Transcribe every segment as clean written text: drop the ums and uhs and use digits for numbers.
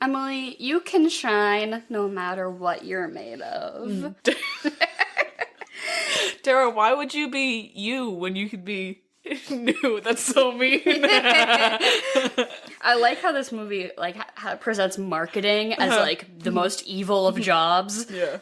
Emily, you can shine no matter what you're made of. Tara, why would you be you when you could be new? That's so mean. I like how this movie like how it presents marketing as like the most evil of jobs. Yeah.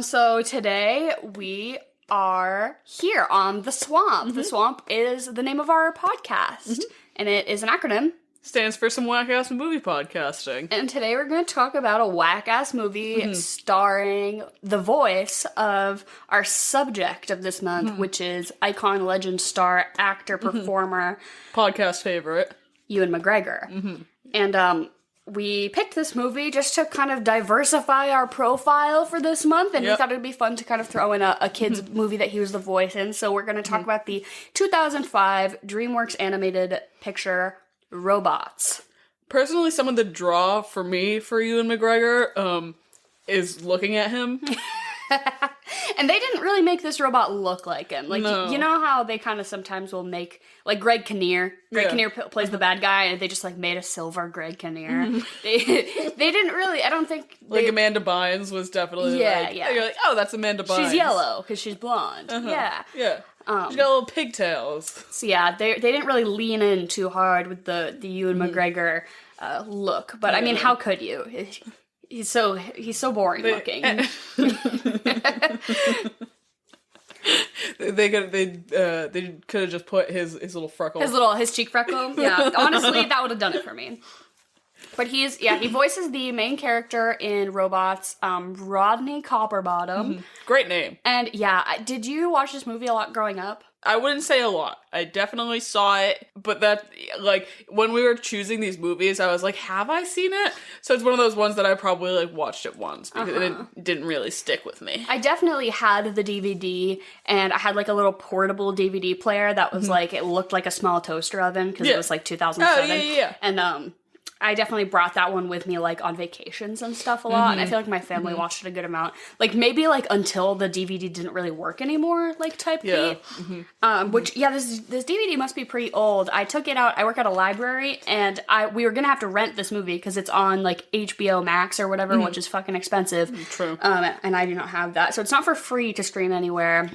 So today we are here on The Swamp. The Swamp is the name of our podcast, and it is an acronym. Stands for some whack-ass movie podcasting. And today we're going to talk about a whack-ass movie starring the voice of our subject of this month, which is icon, legend, star, actor, performer. Podcast favorite. Ewan MAYgregor. And we picked this movie just to kind of diversify our profile for this month, and we thought it'd be fun to kind of throw in a kid's movie that he was the voice in. So we're going to talk about the 2005 DreamWorks animated picture Robots. Personally, some of the draw for me for Ewan MAYgregor is looking at him. And they didn't really make this robot look like him. Like, No. you know how they kind of sometimes will make, like Greg Kinnear. Greg Kinnear plays the bad guy, and they just, like, made a silver Greg Kinnear. They didn't really, I don't think... Like, Amanda Bynes was definitely you're like, oh, that's Amanda Bynes. She's yellow, because she's blonde. Yeah. Yeah. She's got little pigtails. So yeah, they didn't really lean in too hard with the Ewan MAYgregor look. But, I mean, how could you? He's so boring looking. They could have just put his little freckle. His cheek freckle. Yeah, honestly, that would have done it for me. But he voices the main character in Robots, Rodney Copperbottom. Great name. And yeah, did you watch this movie a lot growing up? I wouldn't say a lot. I definitely saw it, but that, like, when we were choosing these movies, I was like, have I seen it? So it's one of those ones that I probably, like, watched it once, because it didn't really stick with me. I definitely had the DVD, and I had, like, a little portable DVD player that was, like, it looked like a small toaster oven, because it was, like, 2007. Oh, yeah. And, I definitely brought that one with me, like, on vacations and stuff a lot, and I feel like my family watched it a good amount. Like, maybe, like, until the DVD didn't really work anymore, like, type beat. Which, yeah, this DVD must be pretty old. I took it out, I work at a library, and we were gonna have to rent this movie, because it's on, like, HBO Max or whatever, which is fucking expensive. True. And I do not have that. So it's not for free to stream anywhere.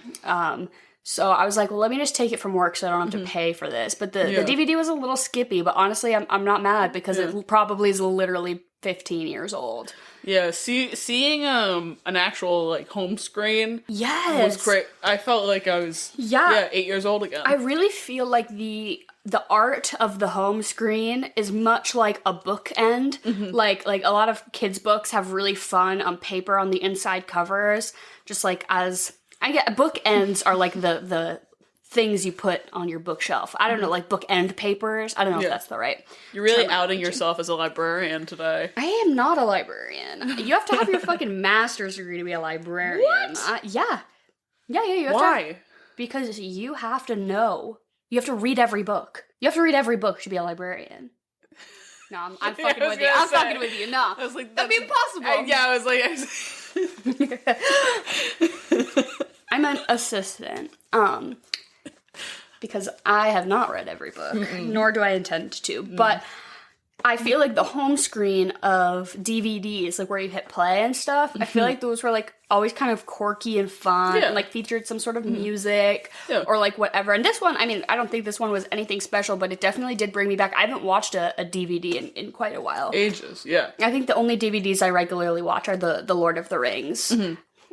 So I was like, well, let me just take it from work so I don't have to pay for this. But the DVD was a little skippy, but honestly, I'm not mad because it probably is literally 15 years old. Yeah, seeing an actual, like, home screen was great. I felt like I was 8 years old again. I really feel like the art of the home screen is much like a bookend. Like a lot of kids' books have really fun on paper on the inside covers, just like as... bookends are like the things you put on your bookshelf. I don't know, like bookend papers. I don't know if that's the right. You're really outing yourself as a librarian today. I am not a librarian. You have to have your fucking master's degree to be a librarian. What? Yeah. You have Why? Because you have to know. You have to read every book. You have to read every book to be a librarian. No, I'm fucking with you. I'm fucking with you. No, I was like, that'd be impossible. I was like. I'm an assistant, because I have not read every book, nor do I intend to, but I feel like the home screen of DVDs, like where you hit play and stuff, I feel like those were like always kind of quirky and fun, and like featured some sort of music, or like whatever, and this one, I mean, I don't think this one was anything special, but it definitely did bring me back. I haven't watched a DVD in quite a while. Ages, yeah. I think the only DVDs I regularly watch are the Lord of the Rings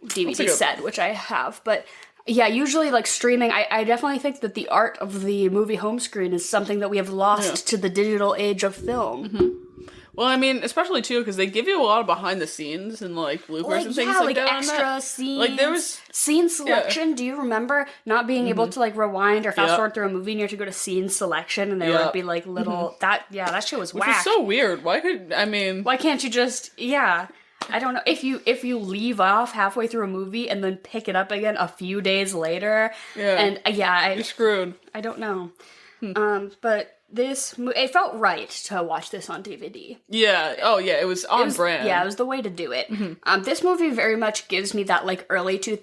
DVD set, which I have. But yeah, usually like streaming, I definitely think that the art of the movie home screen is something that we have lost to the digital age of film. Well, I mean, especially too, because they give you a lot of behind the scenes and like bloopers and things like that. Extra scenes. Like there was scene selection. Yeah. Do you remember not being able to like rewind or fast forward through a movie and you have to go to scene selection and there would be like little that shit was whack. Which is so weird. Why can't you just I don't know, if you leave off halfway through a movie and then pick it up again a few days later, and you're screwed. I don't know. But it felt right to watch this on DVD. Yeah. Oh yeah, it was brand. Yeah, it was the way to do it. This movie very much gives me that like early 2000s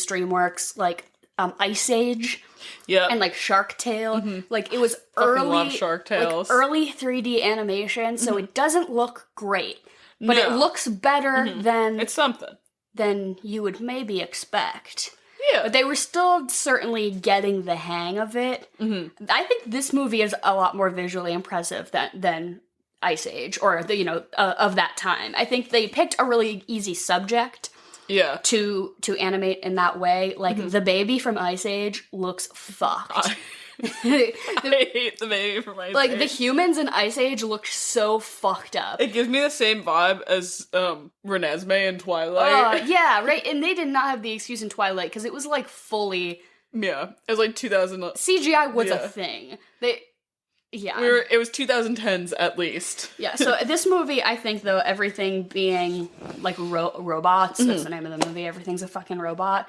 DreamWorks like Ice Age. Yeah. And like Shark Tale. Like it was Fucking love Shark Tales. like early 3D animation, so it doesn't look great. But it looks better than It's something. than you would maybe expect. Yeah. But they were still certainly getting the hang of it. I think this movie is a lot more visually impressive than Ice Age, or the, of that time. I think they picked a really easy subject to animate in that way. Like the baby from Ice Age looks fucked. I hate the baby from Ice Age. Like the humans in Ice Age look so fucked up. It gives me the same vibe as Renesmee in Twilight. Yeah, right. And they did not have the excuse in Twilight because it was like fully Yeah, it was like 2000. CGI was a thing. It was 2010s at least. Yeah, so this movie, I think, though, everything being, like, robots, that's the name of the movie, everything's a fucking robot,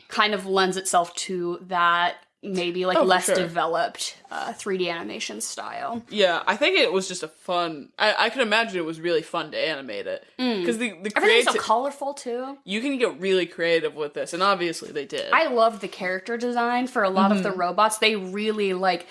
kind of lends itself to that maybe, like, less developed 3D animation style. Yeah, I think it was just a fun... I can imagine it was really fun to animate it. Because the Everything's so colorful, too. You can get really creative with this, and obviously they did. I love the character design for a lot of the robots. They really, like...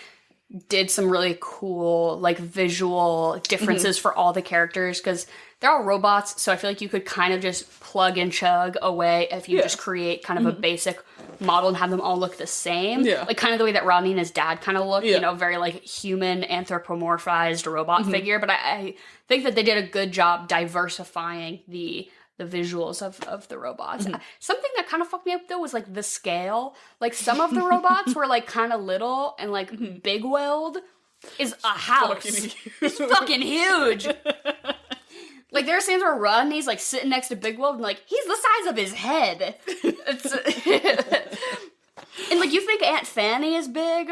did some really cool, like, visual differences for all the characters, because they're all robots, so I feel like you could kind of just plug and chug away if you just create kind of a basic model and have them all look the same. Yeah. Like, kind of the way that Rodney and his dad kind of look, very, like, human, anthropomorphized robot figure, but I think that they did a good job diversifying the visuals of the robots. Something that kind of fucked me up, though, was, like, the scale. Like, some of the robots were, like, kind of little, and, like, Bigweld is a house. It's fucking huge. Like, there are scenes where Rodney's, like, sitting next to Bigweld, and, like, he's the size of his head. And, like, you think Aunt Fanny is big,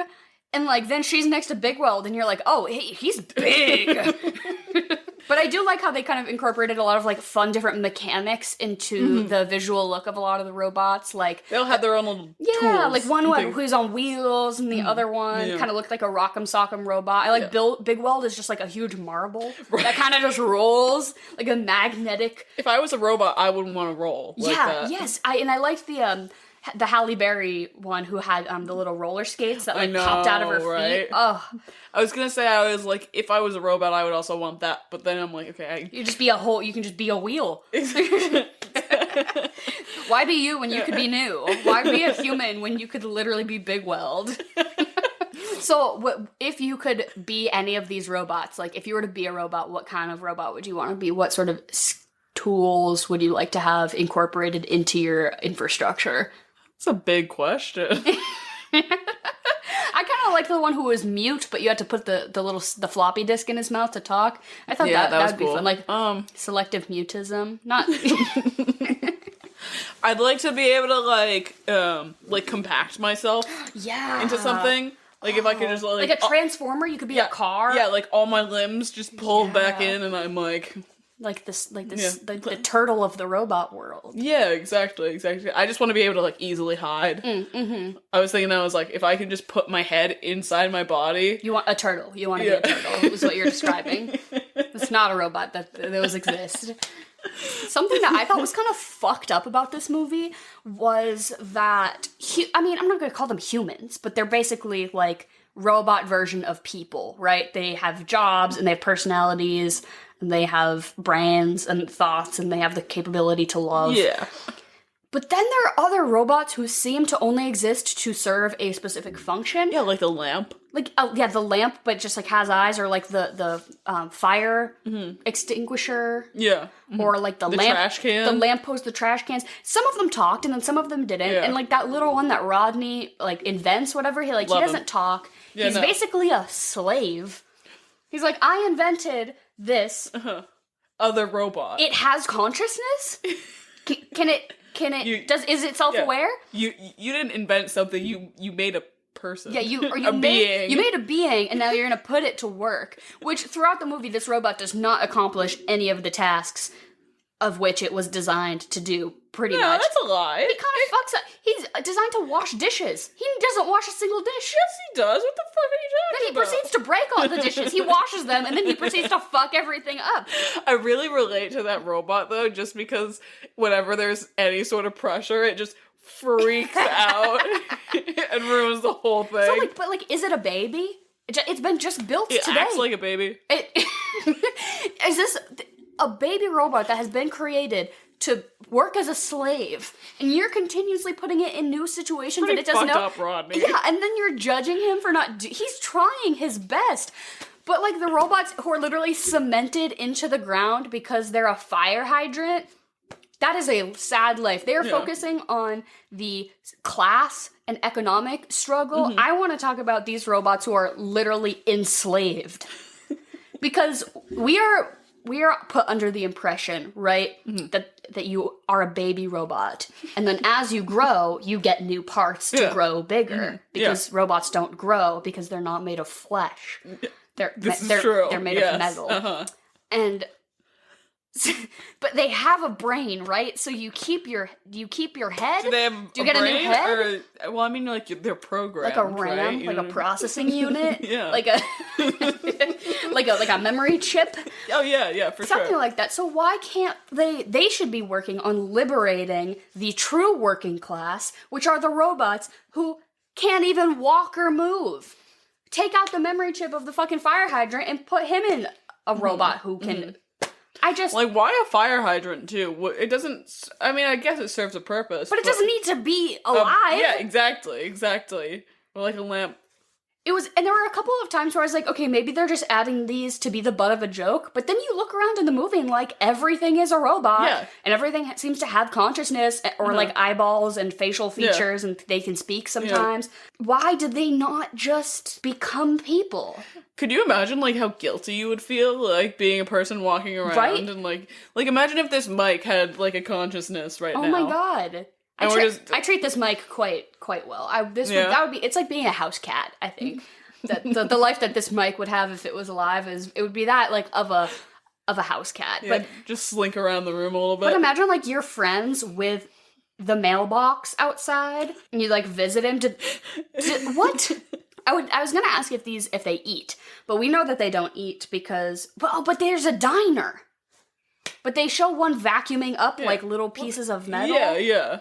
and, like, then she's next to Bigweld, and you're like, oh, he's big. But I do like how they kind of incorporated a lot of, like, fun different mechanics into the visual look of a lot of the robots. Like, they'll have their own little tools. Like one who's on wheels, and the other one kind of looked like a Rock'em Sock'em robot. I like Bigweld is just like a huge marble that kind of just rolls, like a magnetic. If I was a robot, I wouldn't want to roll like that. Yes. I liked the Halle Berry one who had the little roller skates that like popped out of her feet. Oh, I was gonna say, I was like, if I was a robot, I would also want that. But then I'm like, okay, you just be a whole. You can just be a wheel. Why be you when you could be new? Why be a human when you could literally be Bigweld? So, if you could be any of these robots, like if you were to be a robot, what kind of robot would you want to be? What sort of tools would you like to have incorporated into your infrastructure? That's a big question. I kind of like the one who was mute, but you had to put the floppy disk in his mouth to talk. I thought that would be fun. Like selective mutism. Not. I'd like to be able to like compact myself. Into something. Like if I could just like a transformer, you could be a car. Yeah, like all my limbs just pulled back in, and I'm like. Like the turtle of the robot world. Yeah, exactly. I just want to be able to like easily hide. I was thinking, if I could just put my head inside my body. You want a turtle. You want to be a turtle, is what you're describing. It's not a robot, those exist. Something that I thought was kind of fucked up about this movie was that, I'm not going to call them humans, but they're basically like robot version of people, right? They have jobs and they have personalities. And they have brains and thoughts, and they have the capability to love. Yeah. But then there are other robots who seem to only exist to serve a specific function. Yeah, like the lamp. Like, the lamp, but just like has eyes, or like the fire extinguisher. Yeah. Or like the lamp. Trash can. The lamppost, the trash cans. Some of them talked, and then some of them didn't. Yeah. And like that little one that Rodney like invents, whatever, he doesn't talk. Yeah, he's basically a slave. He's like, I invented this other robot. It has consciousness? Is it self-aware? You didn't invent something, you made a person. Yeah, you made a being, and now you're gonna put it to work. Which throughout the movie, this robot does not accomplish any of the tasks of which it was designed to do. Pretty much. That's a lie. He kind of fucks up. He's designed to wash dishes. He doesn't wash a single dish. Yes, he does. What the fuck are you talking about? Then he proceeds to break all the dishes. He washes them, and then he proceeds to fuck everything up. I really relate to that robot, though, just because whenever there's any sort of pressure, it just freaks out and ruins the whole thing. So, like, but, like, is it a baby? It's been just built It today. acts like a baby. Is this a baby robot that has been created to work as a slave, and you're continuously putting it in new situations Pretty and it doesn't know? fucked up, Rodney. Yeah, and then you're judging him for not. He's trying his best. But, like, the robots who are literally cemented into the ground because they're a fire hydrant, that is a sad life. They are focusing on the class and economic struggle. Mm-hmm. I want to talk about these robots who are literally enslaved. Because we are put under the impression, right, that you are a baby robot. And then as you grow, you get new parts to grow bigger. Because robots don't grow because they're not made of flesh. They're made of metal. Uh-huh. And but they have a brain, right? So you keep your head. Do they have Do you get brain? a new head? Or, well, I mean, like, they're programmed, Like a RAM, right? like a processing unit, Yeah. like a like a memory chip, Oh, yeah, for something sure. like that. So why can't they should be working on liberating the true working class, which are the robots who can't even walk or move. Take out the memory chip of the fucking fire hydrant and put him in a robot who can. I just Like, why a fire hydrant, too? It doesn't... I mean, I guess it serves a purpose. but it doesn't need to be alive. Yeah, exactly. Or like a lamp. And there were a couple of times where I was like, okay, maybe they're just adding these to be the butt of a joke, but then you look around in the movie and, like, everything is a robot, Yeah. and everything seems to have consciousness, or, like, eyeballs and facial features, and they can speak sometimes. Why did they not just become people? Could you imagine, like, how guilty you would feel, like, being a person walking around? Right? And, like, imagine if this mic had, like, a consciousness right now. Oh my god. And I treat this mic quite well. It's like being a house cat, I think. That the life that this mic would have if it was alive it would be that, like, of a house cat. Yeah, But just slink around the room a little bit. But imagine, like, you're friends with the mailbox outside, and you, like, visit him to what? I was gonna ask if they eat, but we know that they don't eat because, but there's a diner. But they show one vacuuming up, like, little pieces of metal. Yeah.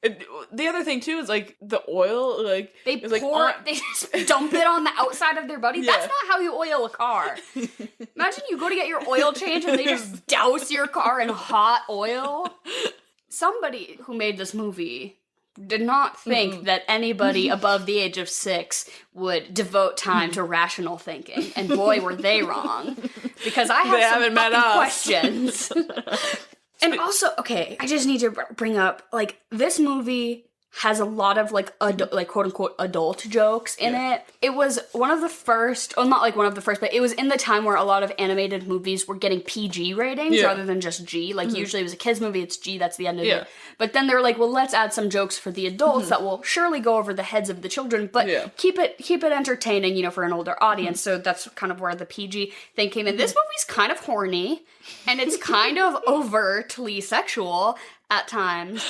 The other thing, too, is, like, the oil, like... They just dump it on the outside of their body. Yeah. That's not how you oil a car. Imagine you go to get your oil change and they just douse your car in hot oil. Somebody who made this movie did not think that anybody above the age of 6 would devote time to rational thinking. And boy, were they wrong. Because I have some fucking questions. And also, okay, I just need to bring up, like, this movie has a lot of, like, quote-unquote adult jokes in it. It was one of the first, well, not, like, one of the first, but it was in the time where a lot of animated movies were getting PG ratings rather than just G. Like, usually it was a kid's movie, it's G, that's the end of it. But then they were like, well, let's add some jokes for the adults that will surely go over the heads of the children, but keep it entertaining, you know, for an older audience. So that's kind of where the PG thing came in. This movie's kind of horny, and it's kind of overtly sexual at times.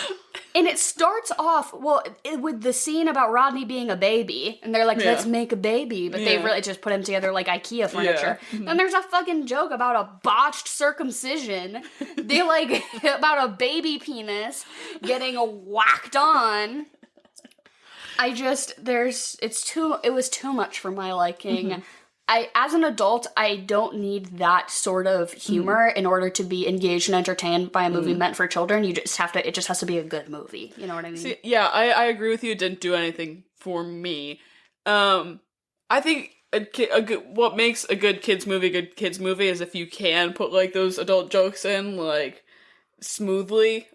And it starts off, with the scene about Rodney being a baby, and they're like, let's make a baby, but they really just put him together like IKEA furniture. Then there's a fucking joke about a botched circumcision. They, like, about a baby penis getting whacked on. It was too much for my liking. As an adult, I don't need that sort of humor in order to be engaged and entertained by a movie meant for children. It just has to be a good movie. You know what I mean? See, yeah, I agree with you. It didn't do anything for me. I think what makes a good kids movie is if you can put, like, those adult jokes in, like, smoothly.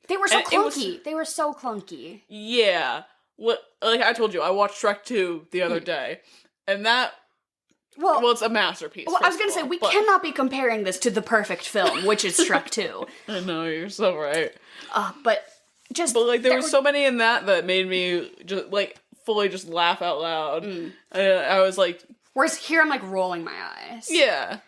They were so clunky. They were so clunky. Yeah. Like I told you, I watched Shrek 2 the other day, and that... Well, it's a masterpiece. Well, I was gonna say, we cannot be comparing this to the perfect film, which is Shrek 2. I know, you're so right. But like, there were so many in that made me just, like, fully just laugh out loud. I was like... Whereas here I'm, like, rolling my eyes. Yeah.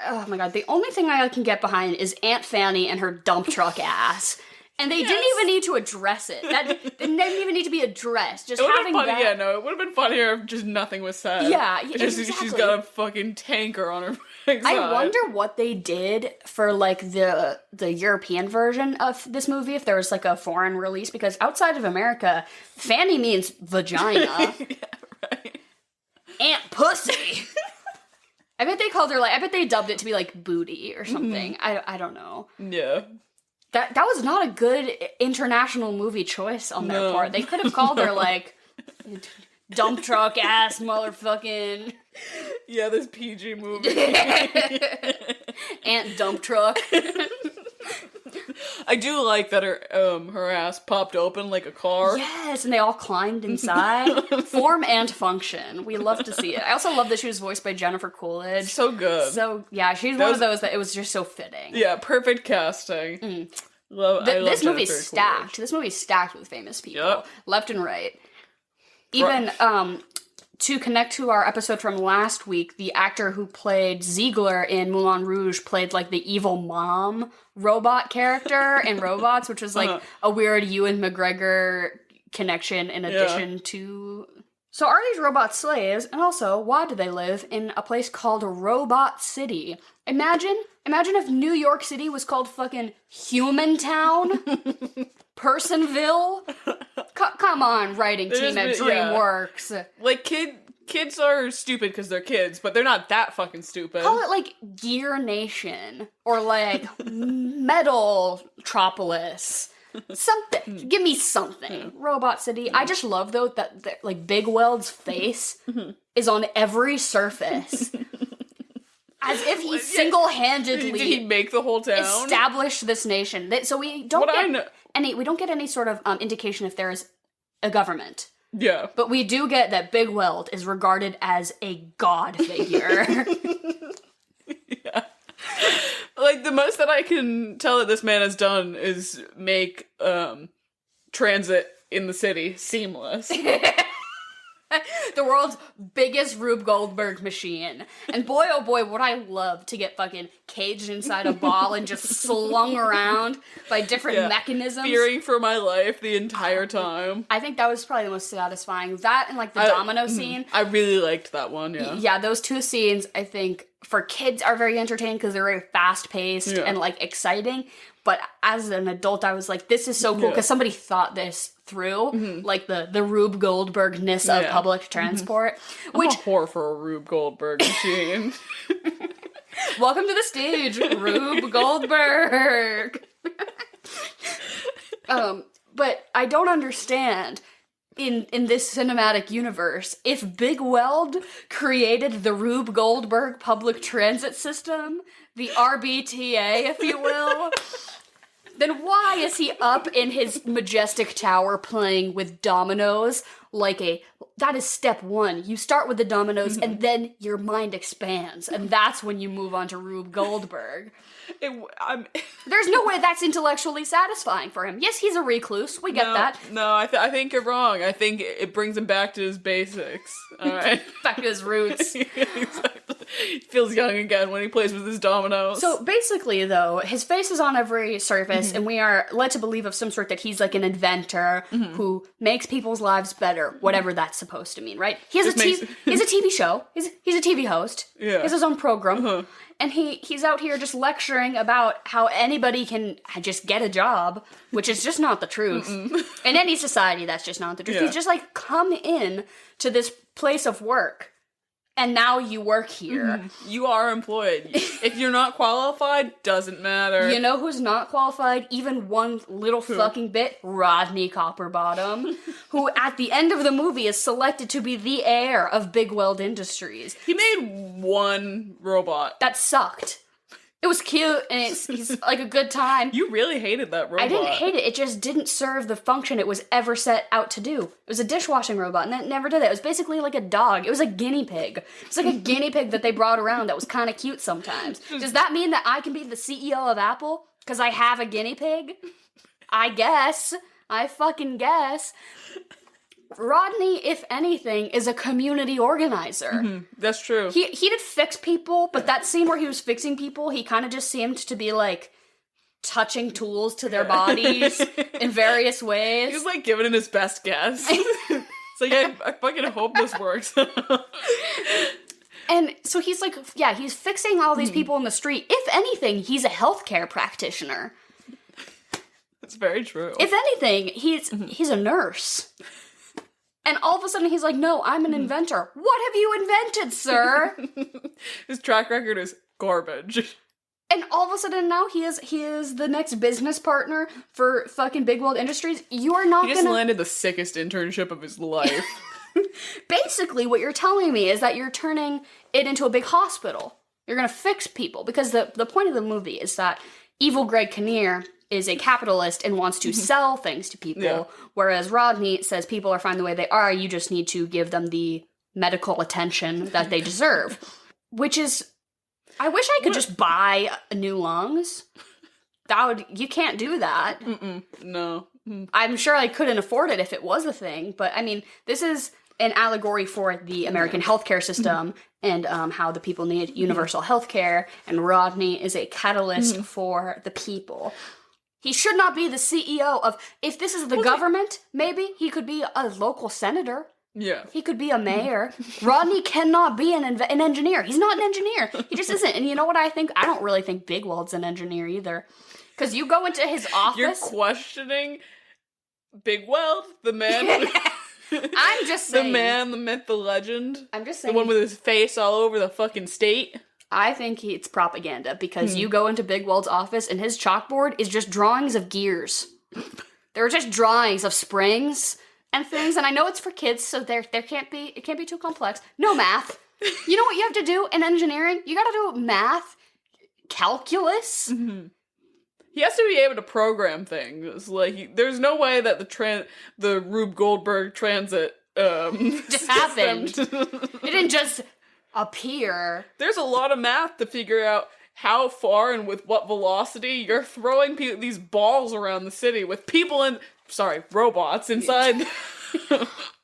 Oh my god, the only thing I can get behind is Aunt Fanny and her dump truck ass. And they didn't even need to address it. That it didn't even need to be addressed. Just it having funny, that. yeah, no, it would have been funnier if just nothing was said. Yeah, She's exactly. got a fucking tanker on her backside. I wonder what they did for, like, the European version of this movie, if there was, like, a foreign release, because outside of America, fanny means vagina. Yeah, right. Aunt Pussy. I bet they called her, like, I bet they dubbed it to be, like, booty or something. I don't know. Yeah. That was not a good international movie choice on their part. They could have called her, like, dump truck ass motherfucking... Yeah, this PG movie. Aunt Dump Truck. I do like that her ass popped open like a car. Yes, and they all climbed inside. Form and function. We love to see it. I also love that she was voiced by Jennifer Coolidge. So good. So, yeah, she's one of those that it was just so fitting. Yeah, perfect casting. I love this movie's Jennifer stacked. Coolidge. This movie's stacked with famous people. Yep. Left and right. Even, to connect to our episode from last week, the actor who played Ziegler in Moulin Rouge played, like, the evil mom robot character in Robots, which was, like, a weird Ewan MAYgregor connection in addition to... So are these robots slaves? And also, why do they live in a place called Robot City? Imagine if New York City was called fucking Human Town? Personville? Come on, writing team at DreamWorks. Yeah. Like, kids are stupid because they're kids, but they're not that fucking stupid. Call it, like, Gear Nation. Or, like, Metaltropolis. Something. Give me something. Robot City. I just love, though, that like, Bigweld's face is on every surface. As if he single-handedly Did he make the whole town? Established this nation. So we don't get any sort of indication if there is a government. Yeah. But we do get that Bigweld is regarded as a god figure. Yeah. Like, the most that I can tell that this man has done is make transit in the city seamless. The world's biggest Rube Goldberg machine. And boy, oh boy, would I love to get fucking caged inside a ball and just slung around by different mechanisms. Fearing for my life the entire time. I think that was probably the most satisfying. That and, like, the domino scene. I really liked that one, yeah. Yeah, those two scenes, I think, for kids are very entertaining because they're very fast-paced and, like, exciting. But as an adult, I was like, this is so cool because somebody thought this through, like the Rube Goldberg-ness of public transport. I'm a whore for a Rube Goldberg machine. Welcome to the stage, Rube Goldberg. But I don't understand in this cinematic universe if Bigweld created the Rube Goldberg public transit system, the RBTA, if you will. Then why is he up in his majestic tower playing with dominoes that is step one. You start with the dominoes and then your mind expands. And that's when you move on to Rube Goldberg. There's no way that's intellectually satisfying for him. Yes, he's a recluse. We get that. No, I think you're wrong. I think it brings him back to his basics. All right. Back to his roots. Exactly. He feels young again when he plays with his dominoes. So basically, though, his face is on every surface, and we are led to believe of some sort that he's like an inventor who makes people's lives better, whatever that's supposed to mean, right? He has a TV show. He's a TV host. Yeah. He has his own program. And he's out here just lecturing about how anybody can just get a job, which is just not the truth. In any society, that's just not the truth. Yeah. He's just like, come in to this place of work, and now you work here. You are employed. If you're not qualified, doesn't matter. You know who's not qualified? Even one little fucking bit? Rodney Copperbottom, who at the end of the movie is selected to be the heir of Bigweld Industries. He made one robot. That sucked. It was cute, and he's like a good time. You really hated that robot. I didn't hate it. It just didn't serve the function it was ever set out to do. It was a dishwashing robot, and it never did that. It was basically like a dog. It was a guinea pig. It was like a guinea pig that they brought around that was kind of cute sometimes. Does that mean that I can be the CEO of Apple because I have a guinea pig? I guess. I fucking guess. Rodney, if anything, is a community organizer. That's true. He did fix people, but that scene where he was fixing people, he kind of just seemed to be like touching tools to their bodies in various ways. He's like giving it his best guess. It's like, I fucking hope this works. And so he's like, yeah, he's fixing all these people in the street. If anything, he's a healthcare practitioner. It's very true. If anything, he's a nurse. And all of a sudden he's like, no, I'm an inventor. What have you invented, sir? His track record is garbage. And all of a sudden now he is the next business partner for fucking Bigweld Industries. You are not He just landed the sickest internship of his life. Basically, what you're telling me is that you're turning it into a big hospital. You're gonna fix people. Because the point of the movie is that evil Greg Kinnear is a capitalist and wants to sell things to people, whereas Rodney says people are fine the way they are, you just need to give them the medical attention that they deserve. Which is... I wish I could just buy new lungs. You can't do that. No. I'm sure I couldn't afford it if it was a thing, but I mean, this is an allegory for the American healthcare system and how the people need universal healthcare, and Rodney is a catalyst for the people. He should not be the CEO of... If this is the government, maybe he could be a local senator. Yeah. He could be a mayor. Rodney cannot be an engineer. He's not an engineer. He just isn't. And you know what I think? I don't really think Bigweld's an engineer either. Because you go into his office... You're questioning Bigweld, the man... I'm just saying. The man, the myth, the legend. I'm just saying. The one with his face all over the fucking state. I think it's propaganda, because you go into Bigweld's office and his chalkboard is just drawings of gears. There are just drawings of springs and things, and I know it's for kids, so it can't be too complex. No math. You know what you have to do in engineering? You gotta do math, calculus. He has to be able to program things. Like, there's no way that the Rube Goldberg transit just happened. It didn't just appear. There's a lot of math to figure out how far and with what velocity you're throwing these balls around the city with robots inside.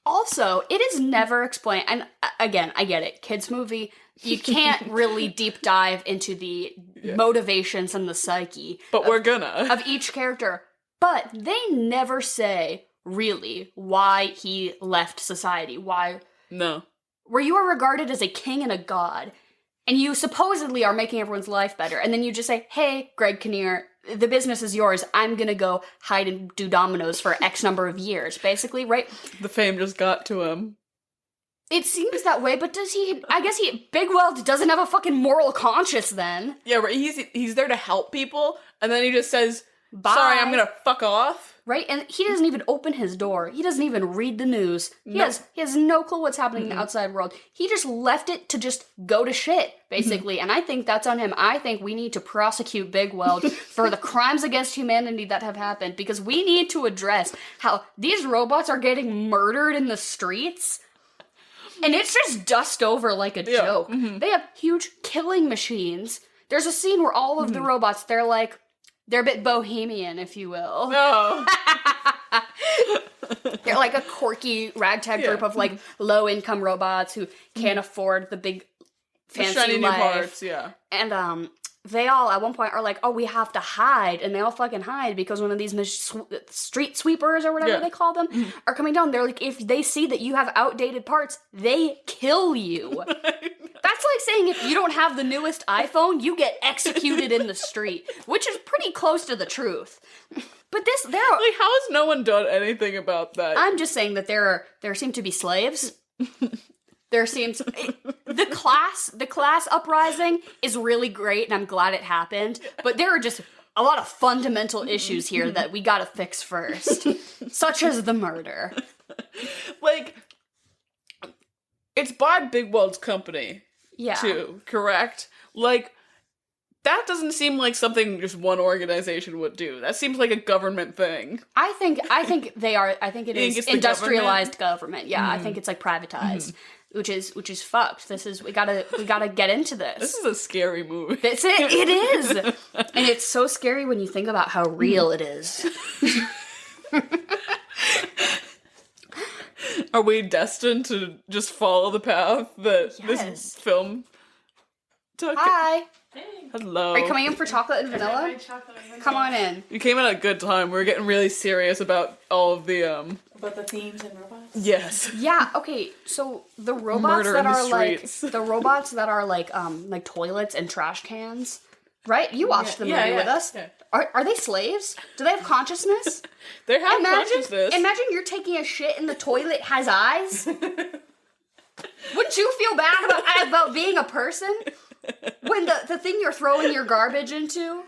Also, it is never explained, and again, I get it, kids movie, you can't really deep dive into the motivations and the psyche we're gonna. Of each character, but they never say, really, why he left society, why... No. Where you are regarded as a king and a god, and you supposedly are making everyone's life better, and then you just say, hey, Greg Kinnear, the business is yours, I'm gonna go hide and do dominoes for X number of years, basically, right? The fame just got to him. It seems that way, but Bigweld doesn't have a fucking moral conscience then. Yeah, right, he's there to help people, and then he just says, bye. Sorry, I'm gonna fuck off. Right? And he doesn't even open his door. He doesn't even read the news. He has no clue what's happening in the outside world. He just left it to just go to shit, basically. And I think that's on him. I think we need to prosecute Bigweld for the crimes against humanity that have happened, because we need to address how these robots are getting murdered in the streets. And it's just dust over like a joke. They have huge killing machines. There's a scene where all of the robots, they're a bit bohemian, if you will. No. They're like a quirky ragtag group of like low-income robots who can't afford the big fancy shiny life. New parts, yeah. And they all at one point are like, oh, we have to hide, and they all fucking hide because one of these street sweepers or whatever they call them are coming down. They're like, if they see that you have outdated parts, they kill you. That's like saying if you don't have the newest iPhone, you get executed in the street, which is pretty close to the truth. But how has no one done anything about that? I'm just saying that there seem to be slaves. There seems the class uprising is really great, and I'm glad it happened. But there are just a lot of fundamental issues here that we gotta fix first, such as the murder. Like, it's by Bigweld's company, too, correct? Like, that doesn't seem like something just one organization would do. That seems like a government thing. I think it is industrialized government. Yeah, I think it's like privatized. Which is fucked. We gotta get into this. This is a scary movie. That's it. It is, and it's so scary when you think about how real it is. Are we destined to just follow the path that this film Hi. Hello. Are you coming in for chocolate and vanilla? Come on in. You came at a good time. We're getting really serious about all of the About the themes and robots? Yes. Yeah, okay, so the robots Murder that in the are streets. the robots that are like toilets and trash cans, right? You watched the movie with us. Yeah. Are they slaves? Do they have consciousness? They have consciousness. Imagine you're taking a shit and the toilet has eyes. Wouldn't you feel bad about being a person? When the thing you're throwing your garbage into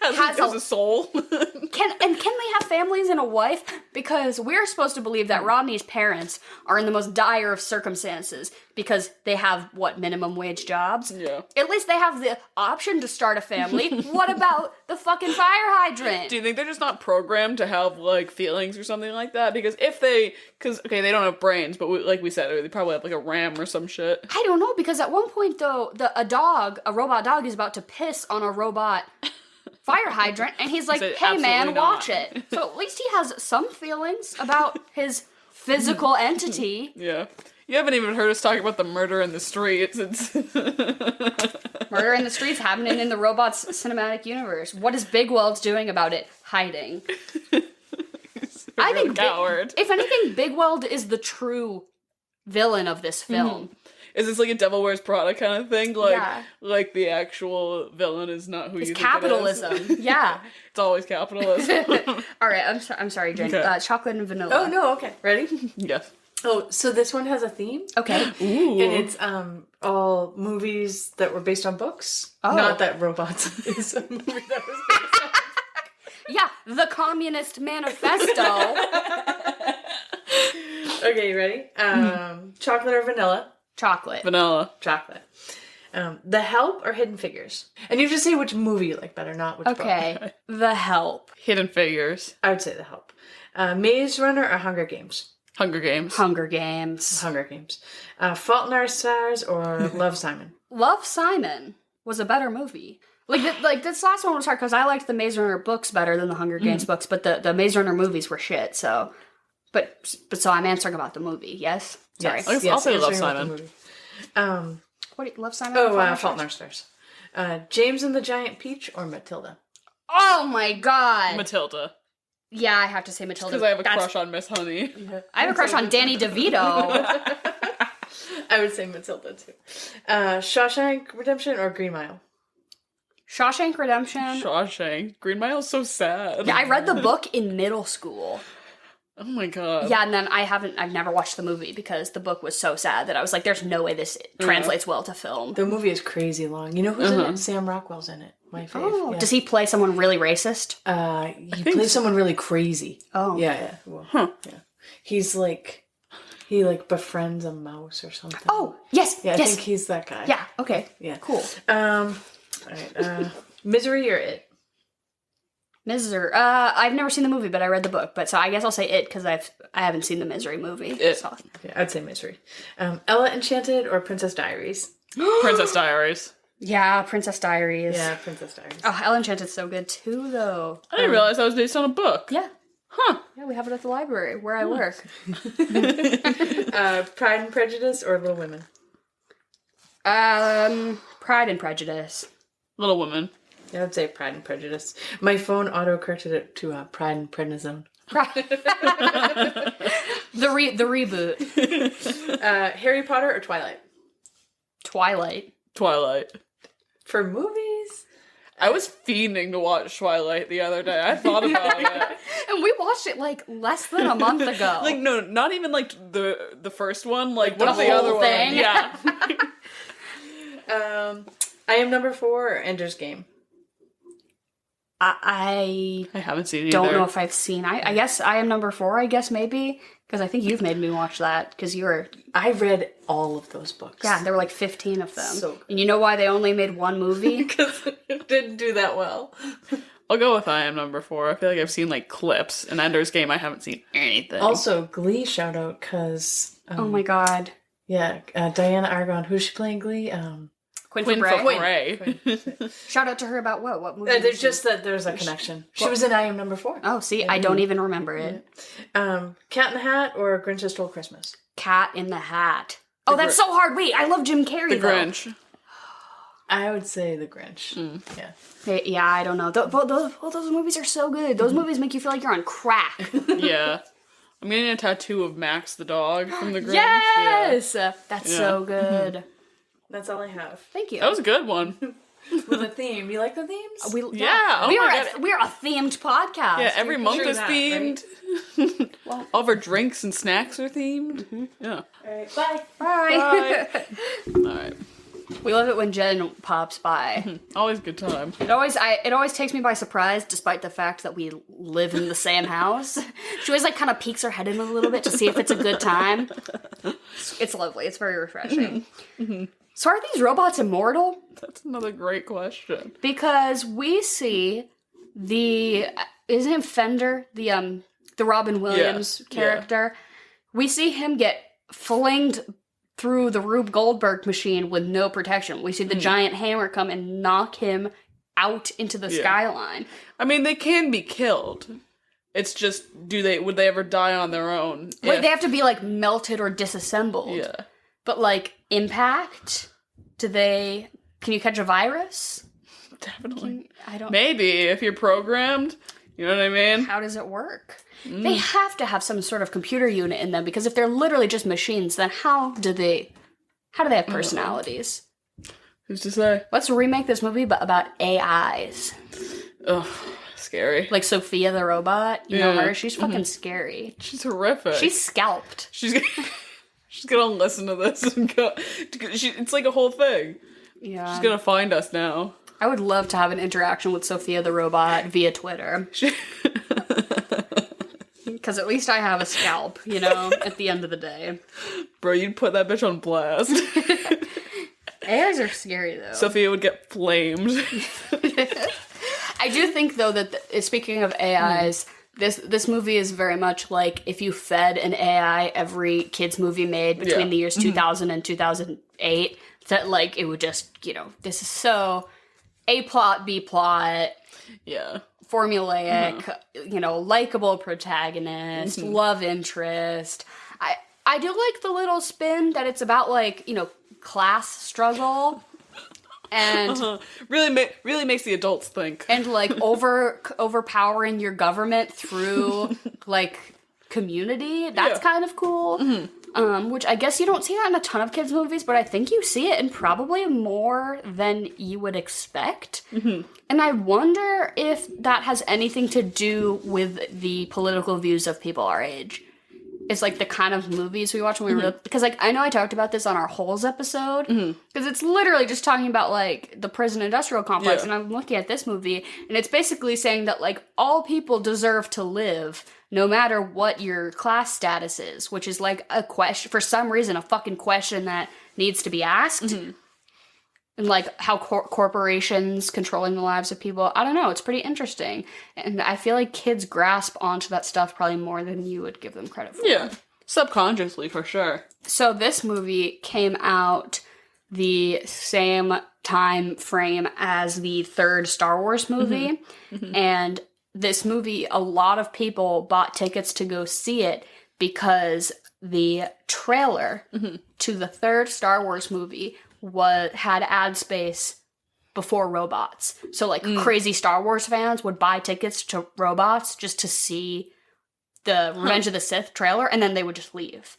has a soul. Can they have families and a wife? Because we're supposed to believe that Rodney's parents are in the most dire of circumstances because they have, minimum wage jobs? Yeah. At least they have the option to start a family. What about the fucking fire hydrant? Do you think they're just not programmed to have, like, feelings or something like that? Because they don't have brains, but like we said, they probably have, like, a RAM or some shit. I don't know, because at one point, though, a robot dog is about to piss on a robot fire hydrant, and he's like, hey man, watch it. So at least he has some feelings about his physical entity. Yeah. You haven't even heard us talk about the murder in the streets. It's Murder in the streets happening in the robot's cinematic universe. What is Bigweld doing about it? Hiding. I think coward. If anything, Bigweld is the true villain of this film. Is this like a Devil Wears Prada kind of thing? Like, Yeah. like the actual villain is not who It's you think capitalism. it is. Yeah. It's always capitalism. All right, I'm sorry, Jen. Okay. Chocolate and vanilla. Oh, no, okay. Ready? Yes. Oh, so this one has a theme. Okay. Ooh. And it's all movies that were based on books. Oh. Not that Robots is a movie that was based on. Yeah, the Communist Manifesto. Okay, you ready? Chocolate or vanilla? Chocolate. Vanilla. Chocolate. The Help or Hidden Figures? And you have to say which movie you like better, not which book. Okay. The Help. Hidden Figures. I would say The Help. Maze Runner or Hunger Games? Hunger Games. Hunger Games. Hunger Games. Fault in Our Stars or Love, Simon? Love, Simon was a better movie. Like this last one was hard because I liked the Maze Runner books better than the Hunger Games books, but the Maze Runner movies were shit. So, but so I'm answering about the movie. Yes. Sorry. Yes, I'll say Love, answering about the Simon. movie. What do you, Love, Simon? Fault in Our Stars. James and the Giant Peach or Matilda? Oh my god. Matilda. Yeah, I have to say Matilda. Because I have a crush on Miss Honey. I have a crush on Danny DeVito. I would say Matilda too. Shawshank Redemption or Green Mile? Shawshank Redemption. Shawshank. Green Mile's so sad. Yeah, I read the book in middle school. Oh my god. Yeah, and then I've never watched the movie because the book was so sad that I was like, there's no way this translates well to film. The movie is crazy long. You know who's in it? Sam Rockwell's in it. My fave. Oh, yeah. does he play someone really racist? He plays someone really crazy. Oh. Yeah. Well, yeah. He's like, he befriends a mouse or something. Oh, yes, Yeah, I yes. think he's that guy. Yeah, okay. Yeah. Cool. All right. Misery or It? Misery. I've never seen the movie, but I read the book. But so I guess I'll say It because I haven't seen the Misery movie. It. So. Yeah, I'd say Misery. Ella Enchanted or Princess Diaries? Princess Diaries. Yeah, Princess Diaries. Yeah, Princess Diaries. Oh, Ellen Enchanted's so good too, though. I didn't realize that was based on a book. Yeah. Huh. Yeah, we have it at the library where I work. Pride and Prejudice or Little Women? Pride and Prejudice. Little Woman. Yeah, I would say Pride and Prejudice. My phone auto-corrected it to Pride and Prednisone. The reboot. Harry Potter or Twilight? Twilight. Twilight. For movies? I was fiending to watch Twilight the other day. I thought about it. And we watched it less than a month ago. Like, no, not even the first one. Like The one of the other whole thing? ones. Yeah. I Am Number 4 or Ender's Game? I I haven't seen it don't either. know if I've seen. I guess I Am Number 4. I guess maybe because I think you've made me watch that because you were. I read all of those books. Yeah, there were like 15 of them. So good. And you know why they only made one movie? Because it didn't do that well. I'll go with I Am Number 4. I feel like I've seen like clips. And Ender's Game, I haven't seen anything. Also, Glee shout out because Oh my god. yeah, Diana Argon. Who's she playing Glee? Quinn Quinn Fabray. Fabray. Shout out to her about what movie? There's just that there's a connection. She was in I Am Number 4. Oh, see, I don't even remember it. Cat in the Hat or Grinch Who Stole Christmas? Cat in the Hat. Oh, that's so hard. Wait, I love Jim Carrey The though. Grinch. I would say The Grinch. Yeah. Yeah, I don't know. Those movies are so good. Those movies make you feel like you're on crack. Yeah. I'm getting a tattoo of Max the dog from The Grinch. Yes! That's so good. That's all I have. Thank you. That was a good one. With a theme. You like the themes? Yeah. Oh we my are God. we are a themed podcast. Yeah, every month True is that, themed. All of our drinks and snacks are themed. Yeah. Alright, bye. Bye. All right. We love it when Jen pops by. Always a good time. It always takes me by surprise, despite the fact that we live in the same house. She always like kind of peeks her head in a little bit to see if it's a good time. It's lovely. It's very refreshing. So are these robots immortal? That's another great question. Because we see isn't it Fender, the Robin Williams character? We see him get flinged through the Rube Goldberg machine with no protection. We see the giant hammer come and knock him out into the skyline. I mean, they can be killed. It's just, would they ever die on their own? Wait, they have to be like melted or disassembled. Yeah. But like impact, can you catch a virus? Definitely. I don't. Maybe, if you're programmed. You know what I mean? How does it work? They have to have some sort of computer unit in them, because if they're literally just machines, then how do they have personalities? Who's to say? Let's remake this movie but about AIs. Ugh, scary. Like Sophia the robot. You know her? She's fucking scary. She's horrific. She's scalped. She's gonna listen to this and go. It's like a whole thing. Yeah. She's gonna find us now. I would love to have an interaction with Sophia the robot via Twitter. Because at least I have a scalp, at the end of the day. Bro, you'd put that bitch on blast. AIs are scary, though. Sophia would get flamed. I do think, though, that speaking of AIs, this movie is very much like if you fed an AI every kids movie made between the years 2000 and 2008, that, like, it would just, this is so A plot, B plot. Yeah. Formulaic, likable protagonist, love interest. I do like the little spin that it's about, like, class struggle and really makes the adults think. And like overpowering your government through like community. That's kind of cool. Which I guess you don't see that in a ton of kids' movies, but I think you see it in probably more than you would expect. And I wonder if that has anything to do with the political views of people our age. It's like the kind of movies we watch when we were... Because like, I know I talked about this on our Holes episode, because it's literally just talking about like the prison industrial complex, and I'm looking at this movie, and it's basically saying that like all people deserve to live, no matter what your class status is, which is like a question, for some reason, a fucking question that needs to be asked. And like how corporations controlling the lives of people. I don't know. It's pretty interesting. And I feel like kids grasp onto that stuff probably more than you would give them credit for. Yeah. Subconsciously, for sure. So this movie came out the same time frame as the third Star Wars movie. And this movie, a lot of people bought tickets to go see it because the trailer to the third Star Wars movie had ad space before Robots. So like crazy Star Wars fans would buy tickets to Robots just to see the Revenge of the Sith trailer, and then they would just leave.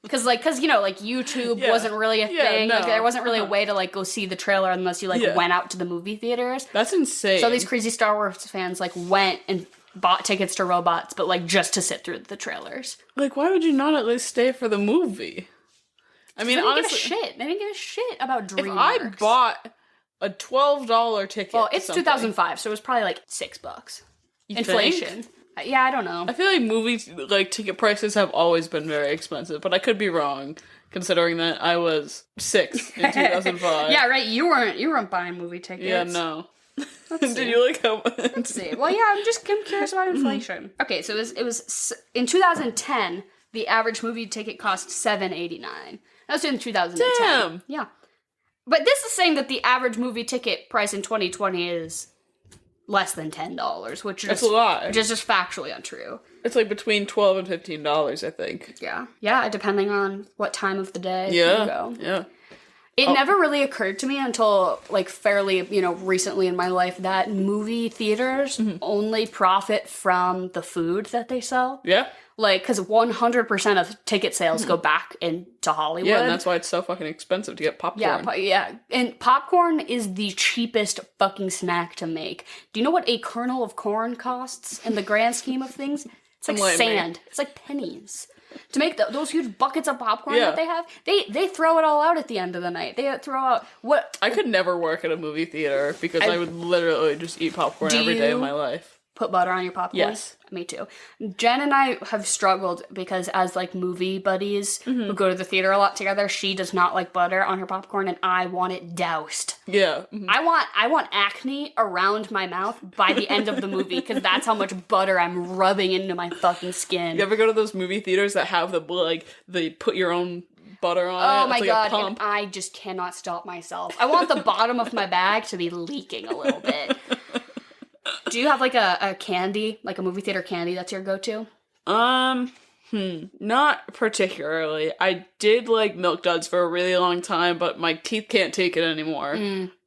Because YouTube wasn't really a thing. No. Like, there wasn't really a way to like go see the trailer unless you went out to the movie theaters. That's insane. So these crazy Star Wars fans like went and bought tickets to Robots, but like just to sit through the trailers. Like, why would you not at least stay for the movie? I mean, honestly, they didn't give a shit about DreamWorks. if I bought a $12 ticket, well, it's 2005, so it was probably like $6. Inflation. Yeah, I don't know. I feel like movies, like, ticket prices have always been very expensive, but I could be wrong, considering that I was 6 in 2005. Yeah, right. You weren't buying movie tickets. Yeah, no. Did you like how much? Let's see. Well, yeah, I'm curious about inflation. Okay, so it was in 2010. The average movie ticket cost $7.89. That was in 2010. Damn. Yeah. But this is saying that the average movie ticket price in 2020 is less than $10, which That's a lie. Which is just factually untrue. It's like between $12 and $15, I think. Yeah. Yeah, depending on what time of the day you go. Yeah. It never really occurred to me until, like, fairly, recently in my life that movie theaters only profit from the food that they sell. Yeah. Like, because 100% of ticket sales go back into Hollywood. Yeah, and that's why it's so fucking expensive to get popcorn. Yeah. And popcorn is the cheapest fucking snack to make. Do you know what a kernel of corn costs in the grand scheme of things? It's like sand. It's like pennies. To make those huge buckets of popcorn that they have, they throw it all out at the end of the night. They throw out what... I could never work at a movie theater because I would literally just eat popcorn every day of my life. Put butter on your popcorn? Yes. Me too. Jen and I have struggled because as, like, movie buddies who go to the theater a lot together, she does not like butter on her popcorn and I want it doused. Yeah. I want acne around my mouth by the end of the movie because that's how much butter I'm rubbing into my fucking skin. You ever go to those movie theaters that have they put your own butter on it? Oh my like god, and I just cannot stop myself. I want the bottom of my bag to be leaking a little bit. Do you have, like, a candy, like a movie theater candy that's your go-to? Not particularly. I did like Milk Duds for a really long time, but my teeth can't take it anymore.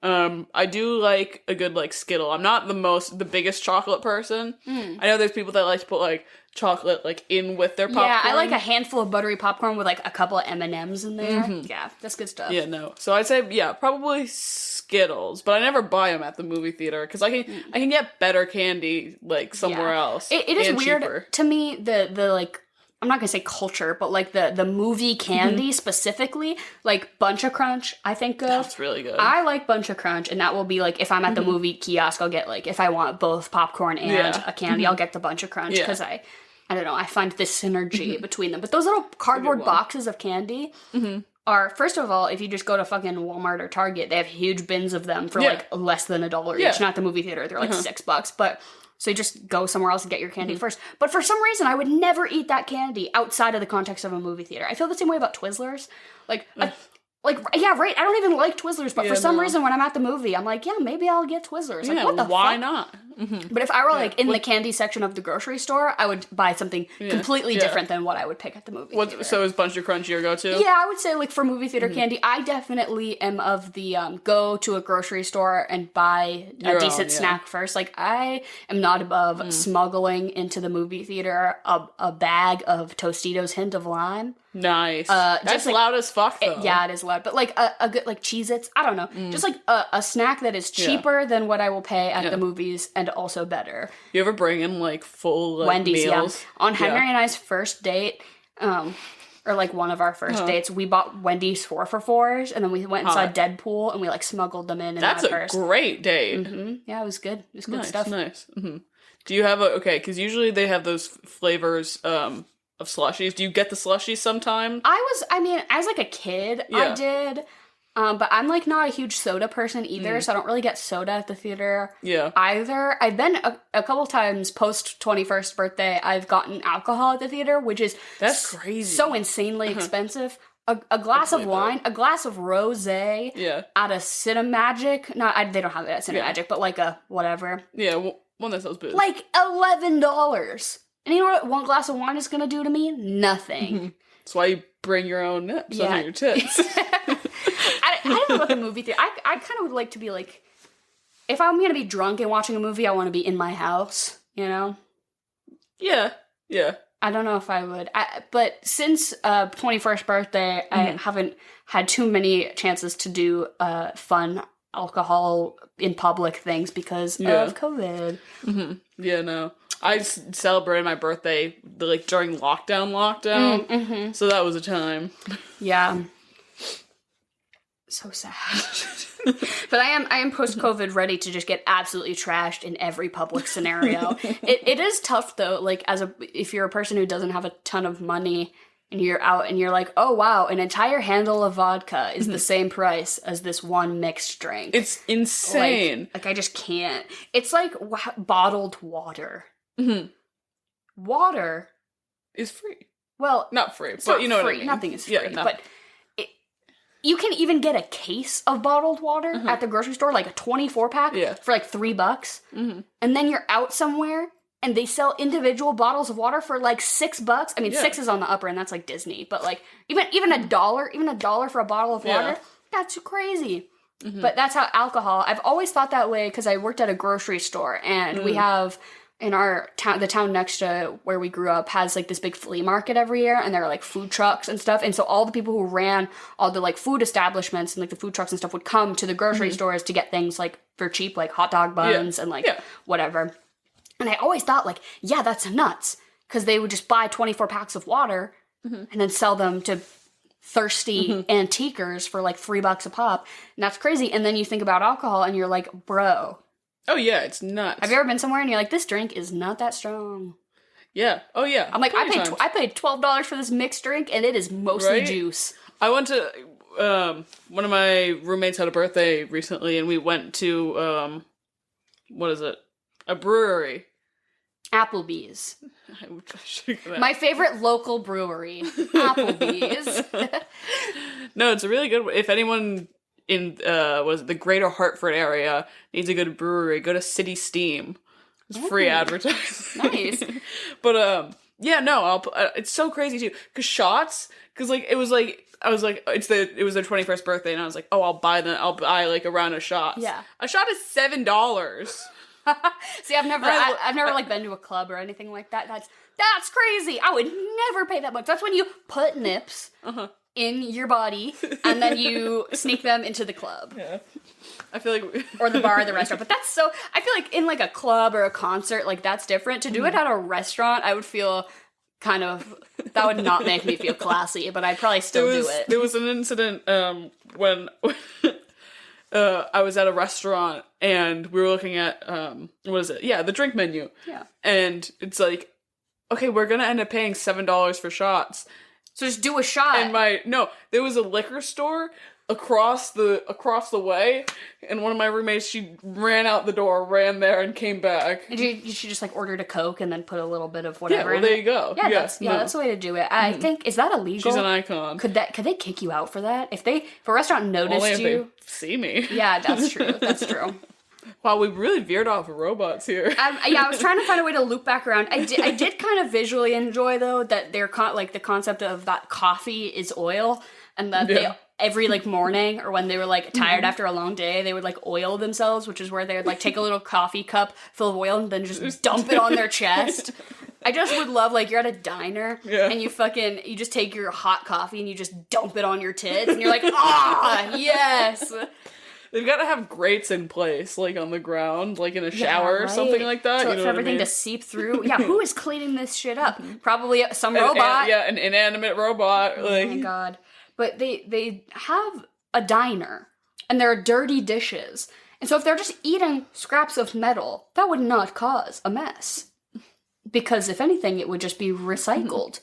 I do like a good, like, Skittle. I'm not the biggest chocolate person. I know there's people that like to put, like, chocolate, like, in with their popcorn. Yeah, I like a handful of buttery popcorn with, like, a couple of M&Ms in there. Yeah, that's good stuff. Yeah, no. So I'd say, yeah, probably Skittles, but I never buy them at the movie theater because I can get better candy, like, somewhere else. It is weird cheaper. to me, the like, I'm not gonna say culture, but, like, the movie candy specifically, like Bunch of Crunch, I think of. That's really good. I like Bunch of Crunch, and that will be, like, if I'm at the movie kiosk, I'll get, like, if I want both popcorn and a candy, I'll get the Bunch of Crunch, because I don't know, I find this synergy between them. But those little cardboard boxes of candy are, first of all, if you just go to fucking Walmart or Target, they have huge bins of them for, like, less than $1 each. Not the movie theater, they're, like, $6, but... So you just go somewhere else and get your candy first. But for some reason, I would never eat that candy outside of the context of a movie theater. I feel the same way about Twizzlers. Yeah, right. I don't even like Twizzlers, but for some reason, when I'm at the movie, I'm like, yeah, maybe I'll get Twizzlers. Like, what the why fuck? not? But if I were, like, in the candy section of the grocery store, I would buy something completely different than what I would pick at the movie theater. So is Bunch of Crunch your go-to? Yeah, I would say, like, for movie theater candy, I definitely am of the go to a grocery store and buy a decent snack first. Like, I am not above smuggling into the movie theater a bag of Tostitos Hint of Lime. Nice. That's just, like, loud as fuck, though. Yeah, it is loud. But, like, a good, like, Cheez-Its, I don't know. Just, like, a snack that is cheaper than what I will pay at the movies and also better. You ever bring in, like, full, like, Wendy's, meals? Yeah. On Henry and I's first date, or, like, one of our first dates, we bought Wendy's 4-for-4s, and then we went and saw Deadpool, and we, like, smuggled them in. That's a great date. Yeah, it was good. It was good stuff. Nice. Do you have because usually they have those flavors, of slushies. Do you get the slushies sometime? As, like, a kid, I did. But I'm, like, not a huge soda person either, so I don't really get soda at the theater either. I've been a couple times post 21st birthday, I've gotten alcohol at the theater, which is that's crazy. So insanely expensive. A glass of wine, a glass of rosé at a Cinemagic. They don't have it at Cinemagic, but, like, a whatever. Yeah, one that sells booze. Like, $11. And you know what one glass of wine is going to do to me? Nothing. That's why you bring your own nips under your tits. I don't know about the movie theater. I kind of would like to be, like, if I'm going to be drunk and watching a movie, I want to be in my house, you know? Yeah. I don't know if I would. But since 21st birthday, I haven't had too many chances to do fun alcohol in public things because of COVID. Yeah, no. I celebrated my birthday, like, during lockdown. So that was a time. Yeah. So sad. But I am post-COVID ready to just get absolutely trashed in every public scenario. It is tough, though, like, if you're a person who doesn't have a ton of money and you're out and you're like, oh, wow, an entire handle of vodka is the same price as this one mixed drink. It's insane. Like I just can't. It's like bottled water. Water is free. Well, not free, but you know free. What I mean. Nothing is free, but you can even get a case of bottled water at the grocery store, like a 24-pack for like $3. And then you're out somewhere and they sell individual bottles of water for like $6. I mean, 6 is on the upper end. That's like Disney, but like even $1 for a bottle of water. that's crazy. But that's how alcohol, I've always thought that way because I worked at a grocery store, and we have in our town, the town next to where we grew up has like this big flea market every year, and there are like food trucks and stuff. And so all the people who ran all the like food establishments and like the food trucks and stuff would come to the grocery stores to get things like for cheap, like hot dog buns and like whatever. And I always thought like, yeah, that's nuts, because they would just buy 24 packs of water and then sell them to thirsty antiquers for like $3 a pop. And that's crazy. And then you think about alcohol and you're like, bro. Oh yeah, it's nuts. Have you ever been somewhere and you're like, this drink is not that strong? Yeah. Oh yeah. I'm like, I paid $12 for this mixed drink, and it is mostly juice. I went to one of my roommates had a birthday recently, and we went to what is it? A brewery. Applebee's. My favorite local brewery, Applebee's. No, it's a really good one. If anyone in the greater Hartford area needs a good brewery, go to City Steam. It's free advertising. Nice. But yeah, no, it's so crazy too. Cause like it was like I was like it was their 21st birthday, and I was like, oh, I'll buy like a round of shots. Yeah. A shot is $7. See, I've never like been to a club or anything like that. That's crazy. I would never pay that much. That's when you put nips in your body and then you sneak them into the club. Yeah. I feel like or the bar or the restaurant. But I feel like in like a club or a concert, like that's different. To do it at a restaurant, I would feel that would not make me feel classy, but I'd probably still do it. There was an incident when I was at a restaurant and we were looking at, what is it? Yeah, the drink menu. Yeah. And it's like, okay, we're going to end up paying $7 for shots. So just do a shot. And there was a liquor store across the way, and one of my roommates, she ran out the door, ran there, and came back. And she just like ordered a Coke and then put a little bit of whatever. Yeah, well, there you go. Yeah, that's the way to do it. I think, is that illegal? She's an icon. Could they kick you out for that? If a restaurant noticed Only if you, they see me. Yeah, that's true. That's true. Wow, we really veered off of robots here. I was trying to find a way to loop back around. I did kind of visually enjoy though that they're like the concept of that coffee is oil, and that they every like morning or when they were like tired after a long day, they would like oil themselves, which is where they would like take a little coffee cup full of oil and then just dump it on their chest. I just would love, like, you're at a diner and you just take your hot coffee and you just dump it on your tits and you're like, yes. They've got to have grates in place, like on the ground, like in a shower or something like that. So you know for everything to seep through. Yeah, who is cleaning this shit up? Probably some robot. An inanimate robot. Oh my god. But they have a diner, and there are dirty dishes. And so if they're just eating scraps of metal, that would not cause a mess. Because if anything, it would just be recycled.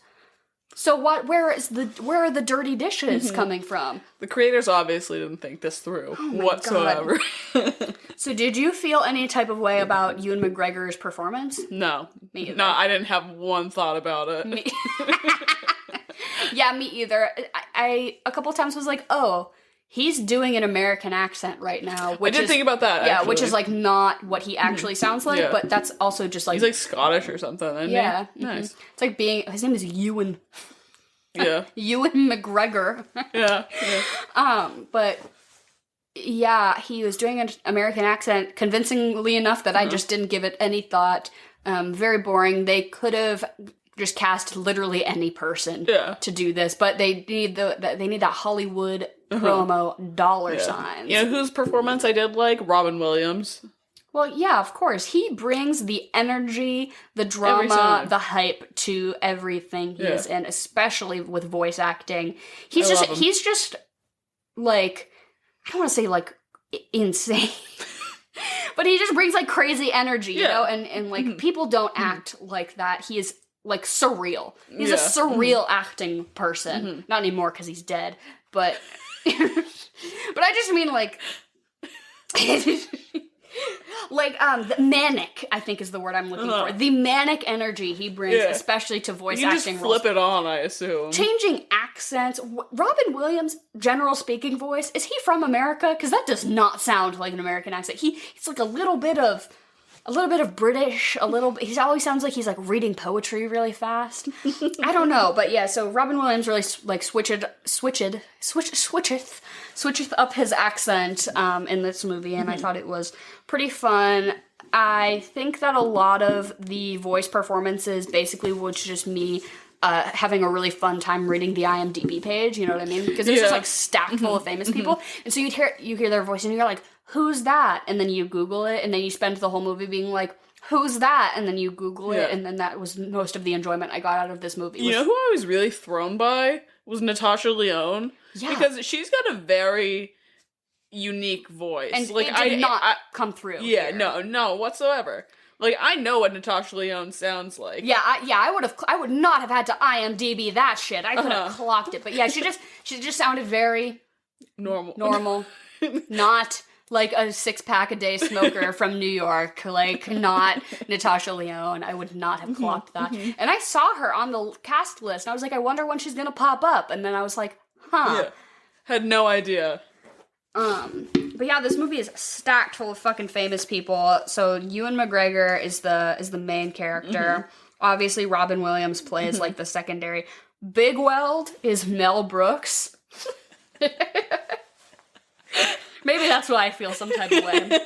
So where are the dirty dishes coming from? The creators obviously didn't think this through whatsoever. So did you feel any type of way about Ewan MAYgregor's performance? No. Me either. No, I didn't have one thought about it. Yeah, me either. I a couple times was like, oh, he's doing an American accent right now. Which I did think about that, Yeah, which is like not what he actually sounds like, but that's also just like... He's like Scottish or something, isn't he? Yeah. Nice. It's like his name is Ewan. Yeah. Ewan MAYgregor. Yeah. But yeah, he was doing an American accent convincingly enough that I just didn't give it any thought. Very boring. They could have just cast literally any person to do this, but they need that Hollywood promo dollar signs. You know whose performance I did like? Robin Williams. Well, yeah, of course. He brings the energy, the drama, the hype to everything he's in, especially with voice acting. He's just like, I don't want to say like insane, but he just brings like crazy energy, you know, and like people don't act like that. He is like surreal. He's a surreal acting person. Not anymore because he's dead, but I just mean like like the manic, I think is the word I'm looking for. The manic energy he brings, especially to voice acting roles. Flip it on, I assume. Changing accents. Robin Williams' general speaking voice, is he from America? Because that does not sound like an American accent. It's like a little bit of a little bit of British, he always sounds like he's like reading poetry really fast. I don't know, but yeah, so Robin Williams really like switcheth up his accent in this movie, and I thought it was pretty fun. I think that a lot of the voice performances basically was just me having a really fun time reading the IMDb page, you know what I mean? Because it was just like stacked full of famous people, and so you hear their voice and you're like, who's that? And then you Google it, and then you spend the whole movie being like, who's that? And then you Google it, and then that was most of the enjoyment I got out of this movie. You know who I was really thrown by? Was Natasha Lyonne. Yeah. Because she's got a very unique voice. And like, it did not come through. Yeah, here. no, whatsoever. Like, I know what Natasha Lyonne sounds like. Yeah, I would not have had to IMDb that shit. I could have clocked it. But yeah, she just sounded very normal. Not like a 6-pack a day smoker from New York, like not Natasha Lyonne. I would not have clocked that. And I saw her on the cast list, and I was like, I wonder when she's gonna pop up. And then I was like, huh. Yeah. Had no idea. But yeah, this movie is stacked full of fucking famous people. So Ewan McGregor is the main character. Obviously, Robin Williams plays like the secondary. Bigweld is Mel Brooks. Maybe that's why I feel some type of way.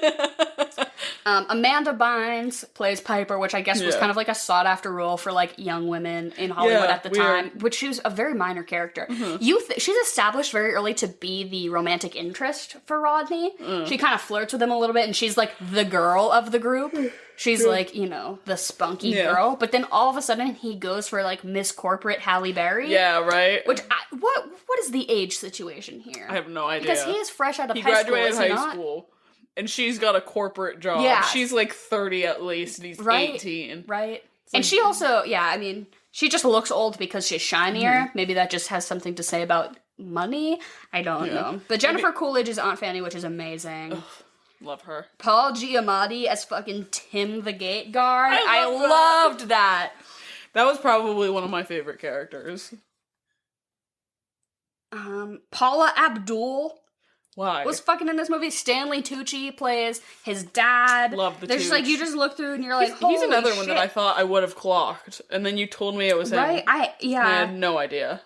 Amanda Bynes plays Piper, which I guess was kind of like a sought-after role for like young women in Hollywood at the time, which she was a very minor character. She's established very early to be the romantic interest for Rodney. She kind of flirts with him a little bit, and she's like the girl of the group. She's like, you know, the spunky girl. But then all of a sudden he goes for like Miss Corporate Halle Berry. Yeah, right. Which, what is the age situation here? I have no idea. Because he is fresh out of high school, He graduated high school. And she's got a corporate job. Yeah. She's like 30 at least, and he's 18. Right. And she also, I mean, she just looks old because she's shinier. Maybe that just has something to say about money. I don't know. But Jennifer Coolidge is Aunt Fanny, which is amazing. Ugh, love her. Paul Giamatti as fucking Tim the Gate Guard. I loved that. That was probably one of my favorite characters. Paula Abdul. Why? Was fucking in this movie. Stanley Tucci plays his dad. Love the There's just like, you just look through and you're like, holy he's another shit. one that I thought I would have clocked, and then you told me it was him. Right? I had no idea.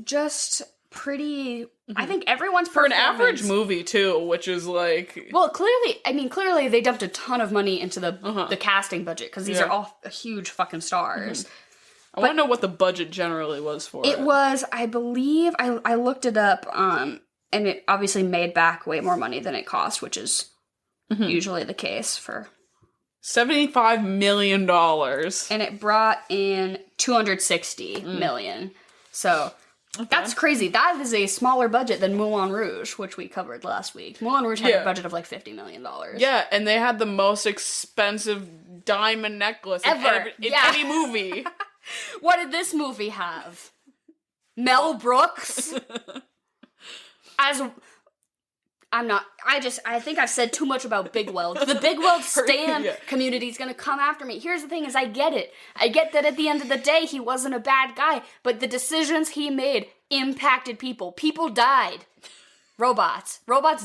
Just pretty. I think everyone's for an average movie too, which is like. Well, clearly they dumped a ton of money into the casting budget because these are all huge fucking stars. I want to know what the budget generally was for it. It was, I believe, I looked it up. And it obviously made back way more money than it cost, which is usually the case for $75 million. And it brought in $260 million. So that's crazy. That is a smaller budget than Moulin Rouge, which we covered last week. Moulin Rouge had a budget of like $50 million. Yeah, and they had the most expensive diamond necklace ever in any movie. What did this movie have? Mel Brooks? I think I've said too much about Bigweld. The Bigweld stan community is going to come after me. Here's the thing is I get it. I get that at the end of the day, he wasn't a bad guy, but the decisions he made impacted people. People died. Robots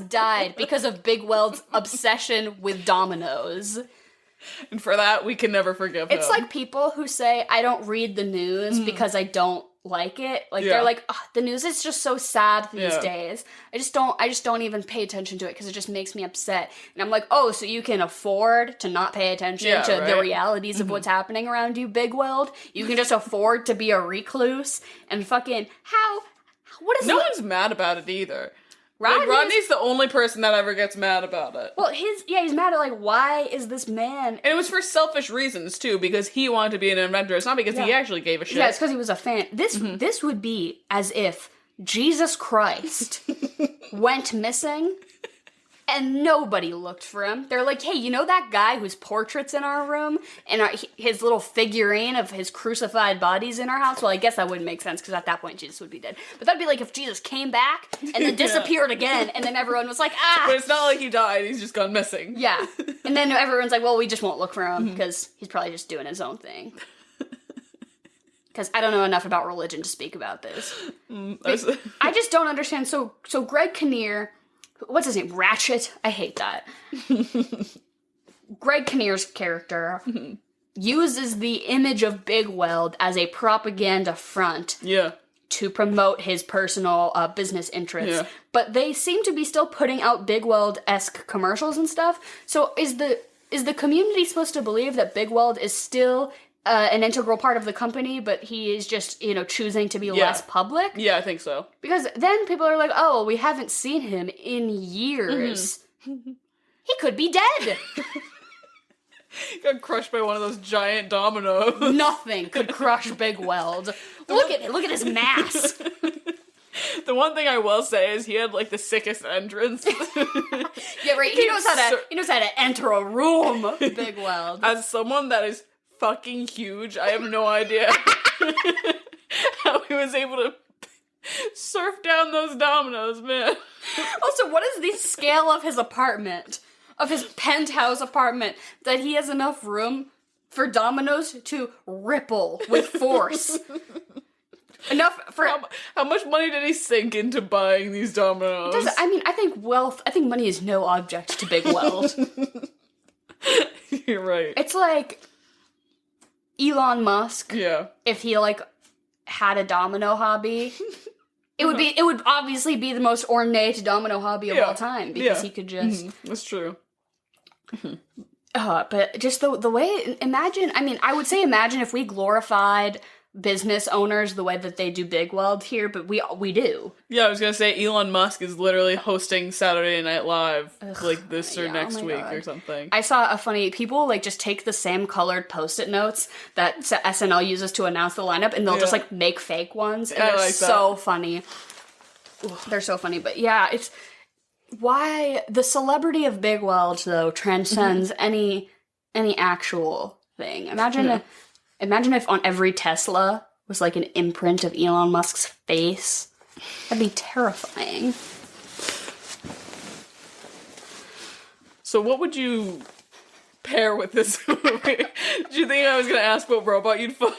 died because of Bigweld's obsession with dominoes. And for that, we can never forgive him. It's like people who say, I don't read the news because I don't like it. Like they're like, oh, the news is just so sad these days. I just don't even pay attention to it because it just makes me upset. And I'm like, oh, so you can afford to not pay attention to the realities of what's happening around you, Bigweld? You can just afford to be a recluse and fucking what is no one's mad about it either. Rodney's the only person that ever gets mad about it. Well, he's mad at, like, why is this man... And it was for selfish reasons, too, because he wanted to be an inventor. It's not because he actually gave a shit. Yeah, it's because he was a fan. This would be as if Jesus Christ went missing and nobody looked for him. They're like, hey, you know that guy whose portrait's in our room? And his little figurine of his crucified body's in our house? Well, I guess that wouldn't make sense, because at that point, Jesus would be dead. But that'd be like if Jesus came back and then disappeared again, and then everyone was like, ah! But it's not like he died, he's just gone missing. Yeah. And then everyone's like, well, we just won't look for him, because he's probably just doing his own thing. Because I don't know enough about religion to speak about this. I just don't understand. So Greg Kinnear... What's his name? Ratchet? I hate that. Greg Kinnear's character uses the image of Bigweld as a propaganda front to promote his personal business interests. Yeah. But they seem to be still putting out Bigweld-esque commercials and stuff. So is the community supposed to believe that Bigweld is still an integral part of the company, but he is just, choosing to be less public? Yeah, I think so. Because then people are like, oh, we haven't seen him in years. He could be dead. Got crushed by one of those giant dominoes. Nothing could crush Bigweld. Look at his mass. The one thing I will say is he had like the sickest entrance. Yeah, right. He knows how to enter a room, Bigweld. As someone that is fucking huge, I have no idea how he was able to surf down those dominoes, man. Also, what is the scale of his apartment? Of his penthouse apartment, that he has enough room for dominoes to ripple with force. Enough for... How much money did he sink into buying these dominoes? I think money is no object to Bigweld. You're right. It's like Elon Musk. Yeah. If he, had a domino hobby... It would obviously be the most ornate domino hobby of all time, because he could just... That's true. But just the way, imagine if we glorified business owners the way that they do Bigweld here, but we do. Yeah, I was gonna say Elon Musk is literally hosting Saturday Night Live this or next week or something. I saw people just take the same colored Post-it notes that SNL uses to announce the lineup, and they'll just make fake ones, and they're so funny. They're so funny, but yeah, it's why the celebrity of Bigweld though transcends any actual thing. Imagine if on every Tesla was an imprint of Elon Musk's face. That'd be terrifying. So what would you pair with this movie? Did you think I was gonna ask what robot you'd fuck?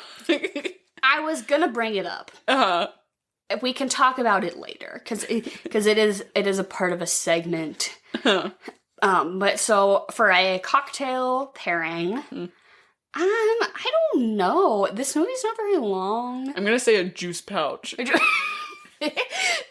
I was gonna bring it up. We can talk about it later, because it is a part of a segment. But so for a cocktail pairing, I don't know. This movie's not very long. I'm gonna say a juice pouch. Do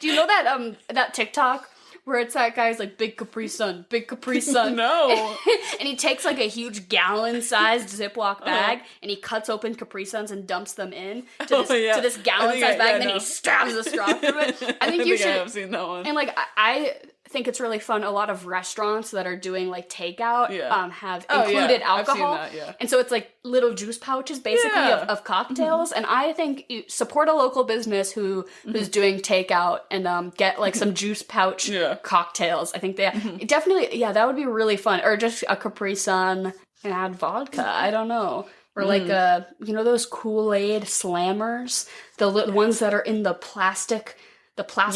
you know that TikTok where it's that guy's big Capri Sun, big Capri Sun? No. And he takes a huge gallon-sized Ziploc bag and he cuts open Capri Suns and dumps them in to this gallon-sized bag, and then he stabs the straw through it. I think you should. I have seen that one. And I think it's really fun. A lot of restaurants that are doing takeout have included alcohol. I've seen that, and so it's little juice pouches basically of cocktails. And I think you support a local business who's doing takeout and get some juice pouch cocktails. I think definitely, that would be really fun. Or just a Capri Sun and add vodka. I don't know. Or those Kool-Aid slammers, the ones that are in the plastic bottles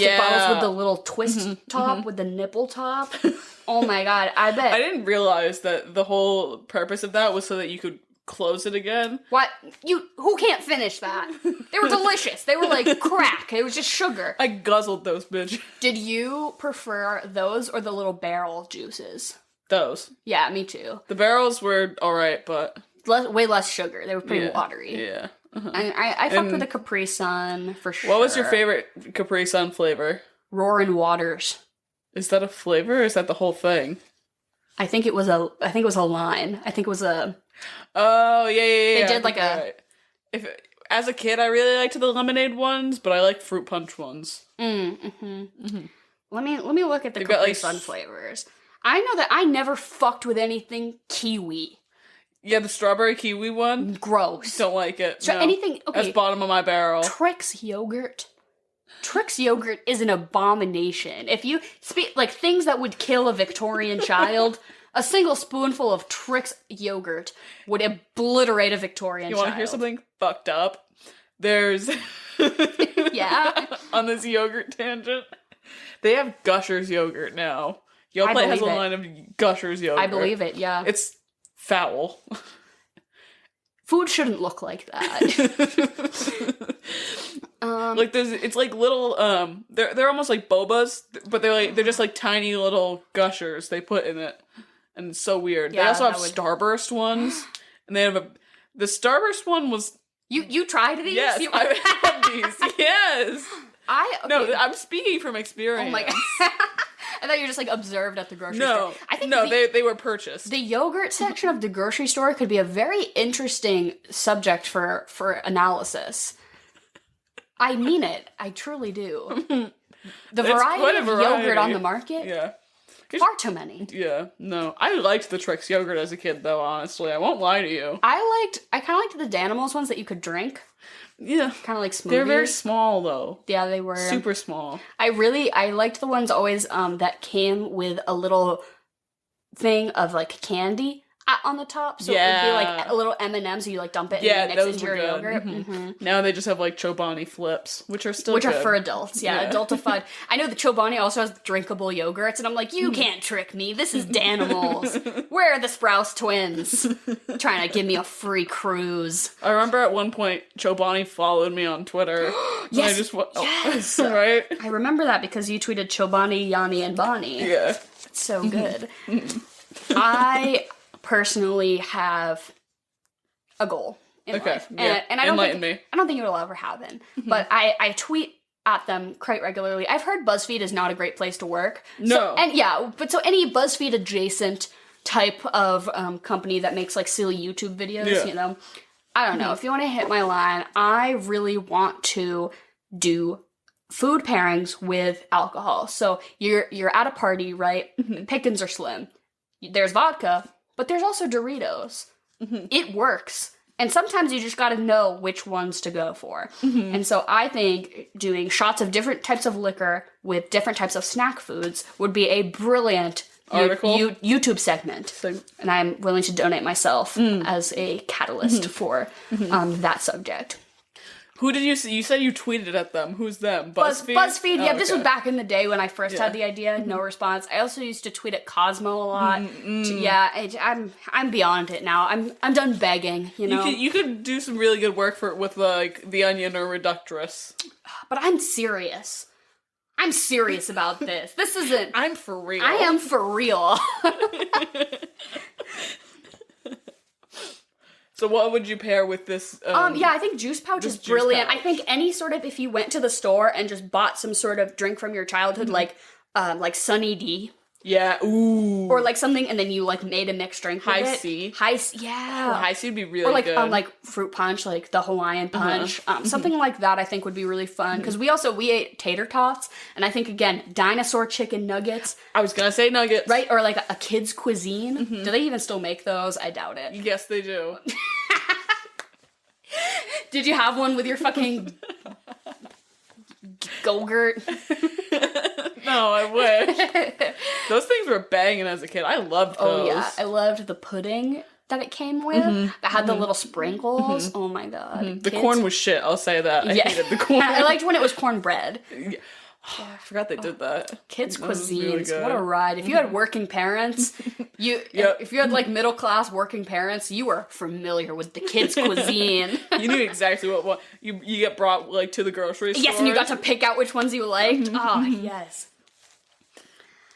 with the little twist top with the nipple top. Oh my god, I bet. I didn't realize that the whole purpose of that was so that you could close it again. What? Who can't finish that? They were delicious. They were like crack. It was just sugar. I guzzled those, bitch. Did you prefer those or the little barrel juices? Those. Yeah, me too. The barrels were alright, but... way less sugar. They were pretty watery. Yeah. I fucked with the Capri Sun for sure. What was your favorite Capri Sun flavor? Roaring Waters. Is that a flavor or is that the whole thing? I think it was a line. I think it was a... Oh, yeah. They did right. As a kid, I really liked the lemonade ones, but I like fruit punch ones. Let me look at the Capri Sun flavors. I know that I never fucked with anything kiwi. Yeah, the strawberry kiwi one. Gross. Don't like it. So anything... Okay. That's bottom of my barrel. Trix yogurt. Trix yogurt is an abomination. If you speak... things that would kill a Victorian child... A single spoonful of Trix yogurt would obliterate a Victorian child. You want to hear something fucked up? There's... Yeah? On this yogurt tangent. They have Gushers yogurt now. Yoplait has a line of Gushers yogurt. I believe it, yeah. It's foul. Food shouldn't look like that. It's little, they're almost like bobas, but they're just tiny little Gushers they put in it. and it's so weird. Yeah, they also have that would- Starburst ones, and they have the Starburst one was You tried these? yes, You- I've had these. Yes. okay. No, I'm speaking from experience. Oh my god. I thought you were just like observed at the grocery store. No, I think they were purchased. the yogurt section of the grocery store could be a very interesting subject for analysis. I mean it. I truly do. The It's quite variety a of variety. yogurt on the market, Yeah. far too many. Yeah, no. I liked the Trix yogurt as a kid, though, honestly. I won't lie to you. I kind of liked the Danimals ones that you could drink. Yeah. Kind of like smoothies. They're very small, though. Yeah, they were. Super small. I liked the ones always that came with a little thing of like candy on the top. So it would be like a little M&M, so you like dump it and you mix it into your yogurt. Mm-hmm. Now they just have like Chobani flips, which are still Which good. are for adults, yeah, adultified. I know the Chobani also has drinkable yogurts, and I'm like, you can't trick me. This is Danimals. Where are the Sprouse twins? Trying to give me a free cruise. I remember at one point Chobani followed me on Twitter. Yes, And I just yes. right? I remember that because you tweeted Chobani, Yanni, and Bonnie. Yeah. It's so good. I personally have a goal in Okay, life. yeah. And I don't Enlighten think, me. I don't think it will ever happen. But I tweet at them quite regularly. I've heard BuzzFeed is not a great place to work. No. So any BuzzFeed adjacent type of company that makes like silly YouTube videos, Yeah. you know, I don't know. If you want to hit my line, I really want to do food pairings with alcohol. So you're at a party, right? Pickings are slim. There's vodka, but there's also Doritos. It works. And sometimes you just gotta know which ones to go for. And so I think doing shots of different types of liquor with different types of snack foods would be a brilliant Article? YouTube segment. And I'm willing to donate myself as a catalyst for that subject. Who did you see? You said you tweeted at them. Who's them? BuzzFeed? BuzzFeed, yeah. Oh, This okay. was back in the day when I first Yeah. had the idea. No response. I also used to tweet at Cosmo a lot. I'm beyond it now. I'm done begging. You know. You could do some really good work with like The Onion or Reductress. But I'm serious. I'm serious about this. This isn't. I'm for real. I am for real. So what would you pair with this? Yeah, I think Juice Pouch is Juice brilliant. Pouch. I think any sort of, if you went to the store and just bought some sort of drink from your childhood, like Sunny D, Yeah. Ooh. or like something, and then you like made a mixed drink with High it. C. Yeah. High C would be really Or like good. like fruit punch, like the Hawaiian punch, something like that. I think would be really fun because we ate tater tots, and I think again dinosaur chicken nuggets, I was gonna say nuggets. right? Or like a kid's cuisine. Do they even still make those? I doubt it. Yes, they do. Did you have one with your fucking Go-gurt? No, I wish. Those things were banging as a kid. I loved those. Oh yeah, I loved the pudding that it came with. That had the little sprinkles. Oh my god, The corn was shit, I'll say that. I Yeah, hated the corn. I liked when it was cornbread. Oh, I forgot they did that. Kids' That was really cuisines, good. what a ride! If you had working parents, if you had like middle class working parents, you were familiar with the kids' cuisine. You knew exactly what one you get brought like to the grocery store. Yes, and you got to pick out which ones you liked. Oh yes.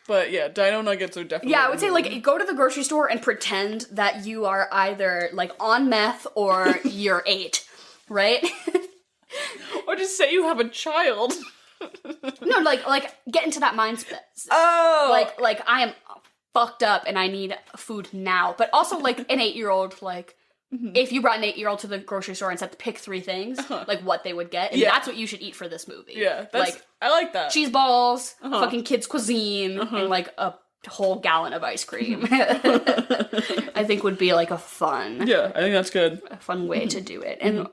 But yeah, Dino Nuggets are definitely. Yeah, I would say like go to the grocery store and pretend that you are either like on meth or you're 8, right? Or just say you have a child. No, like get into that mindset. Oh, Like I am fucked up and I need food now. But also like an 8-year-old, like if you brought an 8-year-old to the grocery store and said to pick 3 things, like what they would get, and that's what you should eat for this movie. Yeah, that's, like I like that. cheese balls, fucking kids cuisine, and like a whole gallon of ice cream. I think would be like a fun I think that's good. way to do it. And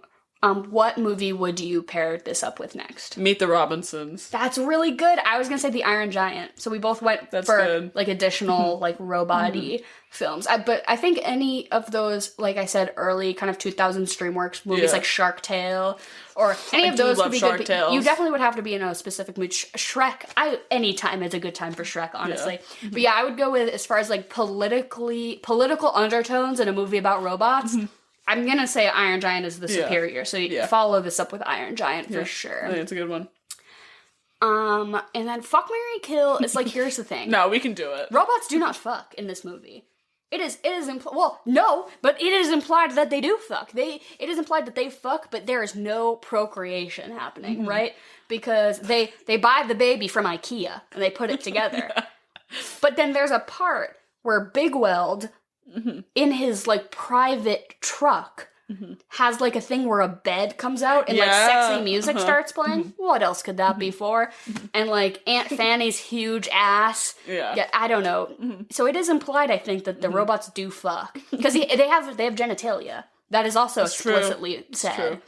what movie would you pair this up with next? Meet the Robinsons. That's really good. I was gonna say The Iron Giant. So we both went for good. like additional like robot-y films. But I think any of those, like I said, early kind of 2000s DreamWorks movies like Shark Tale or any of do those love could be Shark good. Tales. But you definitely would have to be in a specific mood. Shrek. Any time is a good time for Shrek, honestly. But yeah, I would go with as far as like political undertones in a movie about robots. I'm gonna say Iron Giant is the superior, so you follow this up with Iron Giant for sure. I think it's a good one. And then Fuck, Marry, Kill is like, here's the thing. No, we can do it. Robots do not fuck in this movie. It is well, no, but it is implied that they do fuck. It is implied that they fuck, but there is no procreation happening, right? Because they buy the baby from IKEA and they put it together. But then there's a part where Bigweld, in his, like, private truck, has, like, a thing where a bed comes out and, like, sexy music starts playing. What else could that be for? And, like, Aunt Fanny's huge ass. Yeah, I don't know. So it is implied, I think, that the robots do fuck. Because they have genitalia. That is also explicitly said.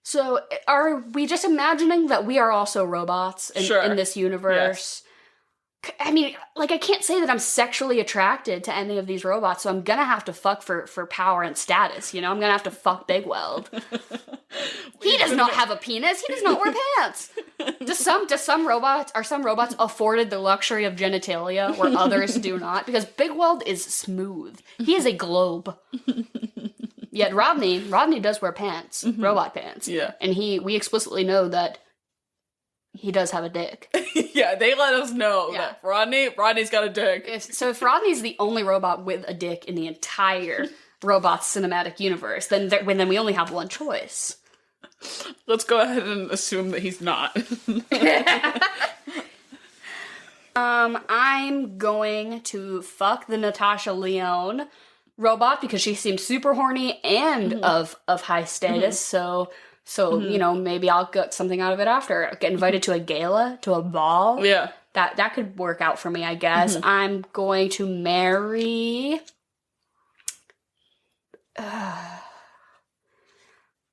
So are we just imagining that we are also robots in this universe? Yes. I mean, like, I can't say that I'm sexually attracted to any of these robots, so I'm gonna have to fuck for power and status, you know? I'm gonna have to fuck Bigweld. He does not have a penis. He does not wear pants. Some robots afforded the luxury of genitalia where others do not? Because Bigweld is smooth. He is a globe. Yet Rodney does wear pants, robot pants. Yeah. And we explicitly know that he does have a dick. Yeah, they let us know that Rodney's got a dick. If Rodney's the only robot with a dick in the entire Robots cinematic universe, then we only have one choice. Let's go ahead and assume that he's not. I'm going to fuck the Natasha Lyonne robot because she seems super horny and of high status, so you know, maybe I'll get something out of it after. Get invited to a gala, to a ball. Yeah. That could work out for me, I guess. I'm going to marry...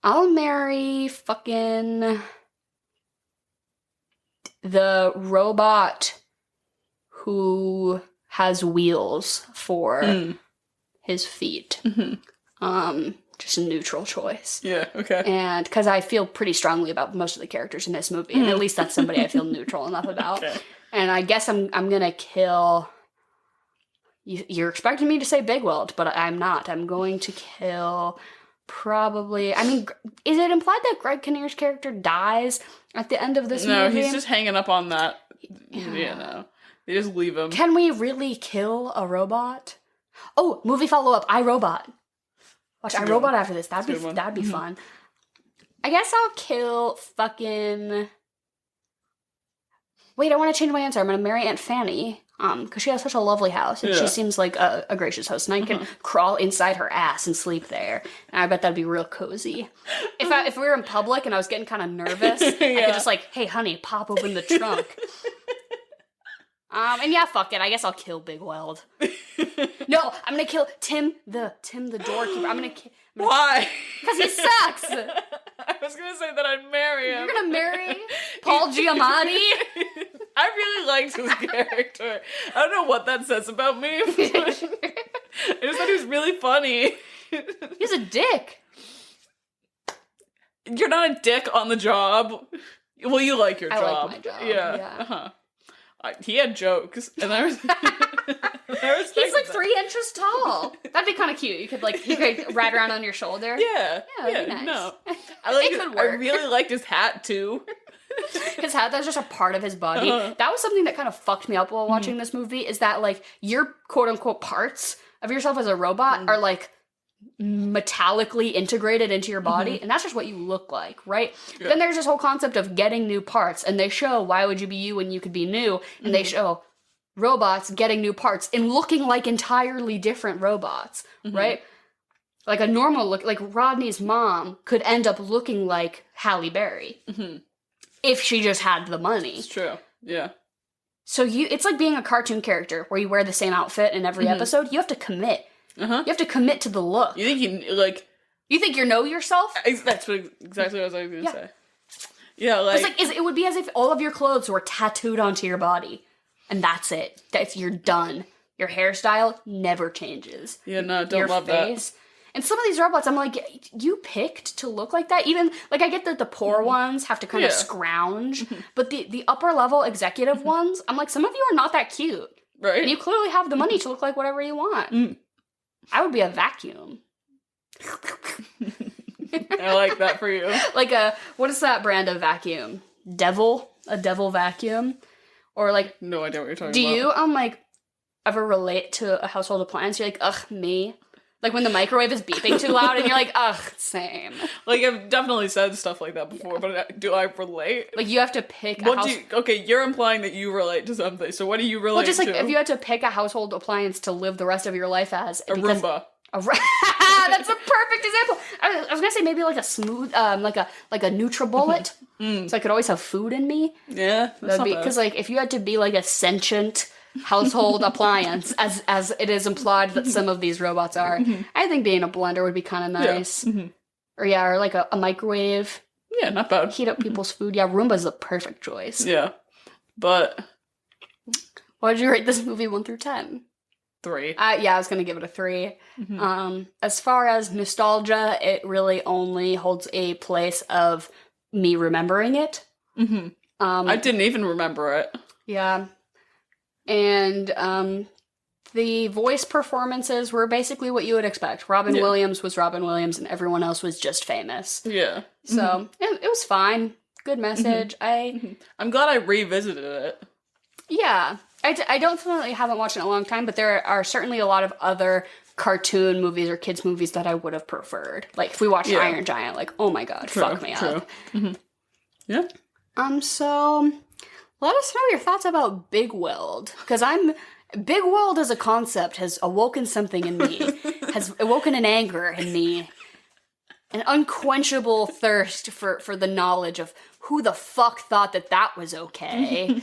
I'll marry fucking... the robot who has wheels for his feet. Just a neutral choice. Yeah, okay. And because I feel pretty strongly about most of the characters in this movie, and at least that's somebody I feel neutral enough about. Okay. And I guess I'm gonna kill... You're expecting me to say Bigweld, but I'm not. I'm going to kill probably... I mean, is it implied that Greg Kinnear's character dies at the end of this movie? No, he's just hanging up on that. Yeah, no. They just leave him. Can we really kill a robot? Oh, movie follow-up, iRobot. Watch iRobot after this. That'd be fun. I guess I'll kill fucking... Wait, I want to change my answer. I'm going to marry Aunt Fanny. Because she has such a lovely house. And she seems like a gracious host. And I can crawl inside her ass and sleep there. And I bet that'd be real cozy. If we were in public and I was getting kind of nervous, I could just like, hey, honey, pop open the trunk. And yeah, fuck it. I guess I'll kill Bigweld. No, I'm gonna kill Tim the doorkeeper. Why? Because he sucks. I was gonna say that I'd marry him. You're gonna marry Paul Giamatti? I really liked his character. I don't know what that says about me. But I just thought he was really funny. He's a dick. You're not a dick on the job. Well, you like your job. I like my job. Yeah. Uh-huh. He had jokes, and I was. He's like 3 inches tall. That'd be kind of cute. You could ride around on your shoulder. Yeah, that'd be nice. No, I really liked his hat too. His hat, that's just a part of his body. That was something that kind of fucked me up while watching this movie. Is that like your quote unquote parts of yourself as a robot are like metallically integrated into your body, and that's just what you look like, right? Yeah. Then there's this whole concept of getting new parts, and they show why would you be you when you could be new, and they show robots getting new parts and looking like entirely different robots, right? Like a normal look, like Rodney's mom could end up looking like Halle Berry if she just had the money. It's true. Yeah. So it's like being a cartoon character where you wear the same outfit in every episode. You have to commit. You have to commit to the look. You think you know yourself? That's exactly what I was going to say. Yeah, like... it would be as if all of your clothes were tattooed onto your body. And that's it. You're done. Your hairstyle never changes. Yeah, no, don't love that. And some of these robots, I'm like, you picked to look like that? Even, like, I get that the poor ones have to kind of scrounge. But the upper level executive ones, I'm like, some of you are not that cute. Right. And you clearly have the money to look like whatever you want. I would be a vacuum. I like that for you. Like what is that brand of vacuum? Devil? A Devil vacuum? Or like... No idea what you're talking about. Do you? I'm like... ever relate to a household appliance? You're like, ugh, me. Like when the microwave is beeping too loud and you're like, ugh, same. Like, I've definitely said stuff like that before, but do I relate? Like you have to pick a Okay, you're implying that you relate to something, so what do you relate to? Well, just like if you had to pick a household appliance to live the rest of your life as. A Roomba. That's a perfect example. I was gonna say maybe like a smooth, like a NutriBullet, so I could always have food in me. Yeah, that's not bad. Because like if you had to be like a sentient household appliance, as it is implied that some of these robots are, I think being a blender would be kind of nice. Yeah. Or like a microwave. Yeah, not bad. Heat up people's food. Yeah, Roomba's the perfect choice. Yeah, but what did you rate this movie 1 through 10? 3. Yeah, I was gonna give it a 3. As far as nostalgia, it really only holds a place of me remembering it. I didn't even remember it. Yeah. And the voice performances were basically what you would expect. Robin Williams was Robin Williams and everyone else was just famous. Yeah. So it was fine. Good message. I'm glad I revisited it. Yeah. I definitely haven't watched it in a long time, but there are certainly a lot of other cartoon movies or kids movies that I would have preferred. Like if we watched Iron Giant, like, oh my god, fuck me up. Yeah. So let us know your thoughts about Bigweld, because Bigweld as a concept has awoken something in me, has awoken an anger in me, an unquenchable thirst for the knowledge of who the fuck thought that was okay.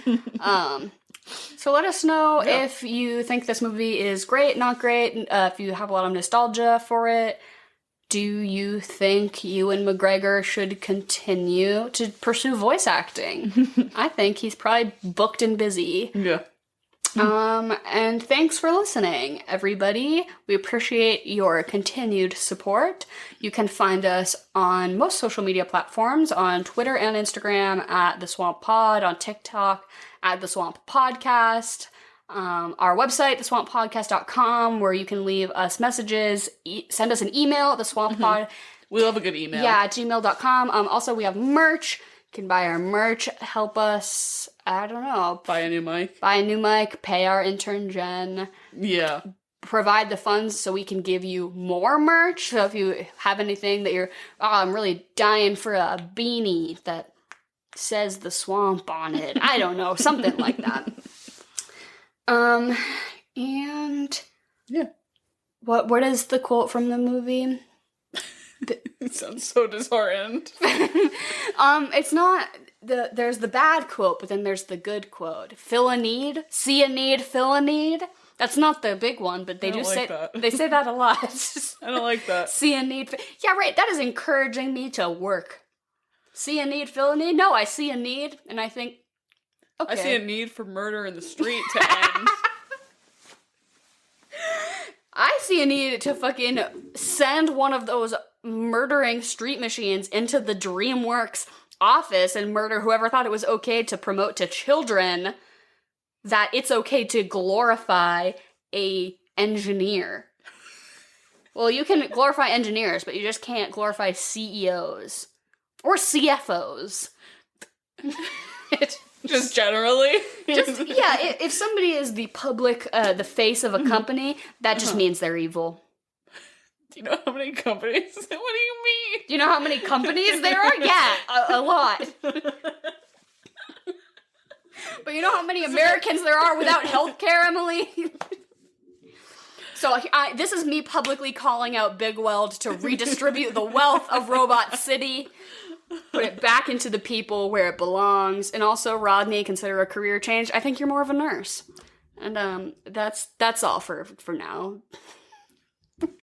So let us know if you think this movie is great, not great, if you have a lot of nostalgia for it. Do you think Ewan MAYgregor should continue to pursue voice acting? I think he's probably booked and busy. Yeah. And thanks for listening, everybody. We appreciate your continued support. You can find us on most social media platforms, on Twitter and Instagram at The Swamp Pod, on TikTok at The Swamp Podcast. Our website, theswamppodcast.com, where you can leave us messages, send us an email at theswamppod. We love a good email. Yeah, at gmail.com. Also, we have merch. You can buy our merch, help us, I don't know. Buy a new mic. Buy a new mic, pay our intern Jen. Yeah. Provide the funds so we can give you more merch. So if you have anything that you're, I'm really dying for a beanie that says The Swamp on it. I don't know, something like that. And yeah. What is the quote from the movie? It sounds so disheartened. It's not there's the bad quote, but then there's the good quote. Fill a need, see a need, fill a need. That's not the big one, but they do say that. They say that a lot. I don't like that. See a need. Yeah, right. That is encouraging me to work. See a need, fill a need. No, I see a need, and I think, okay. I see a need for murder in the street to end. I see a need to fucking send one of those murdering street machines into the DreamWorks office and murder whoever thought it was okay to promote to children that it's okay to glorify a engineer. Well, you can glorify engineers, but you just can't glorify CEOs. Or CFOs. Just generally? If somebody is the public, the face of a company, that just means they're evil. Do you know how many companies? What do you mean? Do you know how many companies there are? Yeah, a lot. But you know how many Americans there are without healthcare, Emily? So this is me publicly calling out Bigweld to redistribute the wealth of Robot City. Put it back into the people where it belongs. And also, Rodney, consider a career change. I think you're more of a nurse. And that's all for now.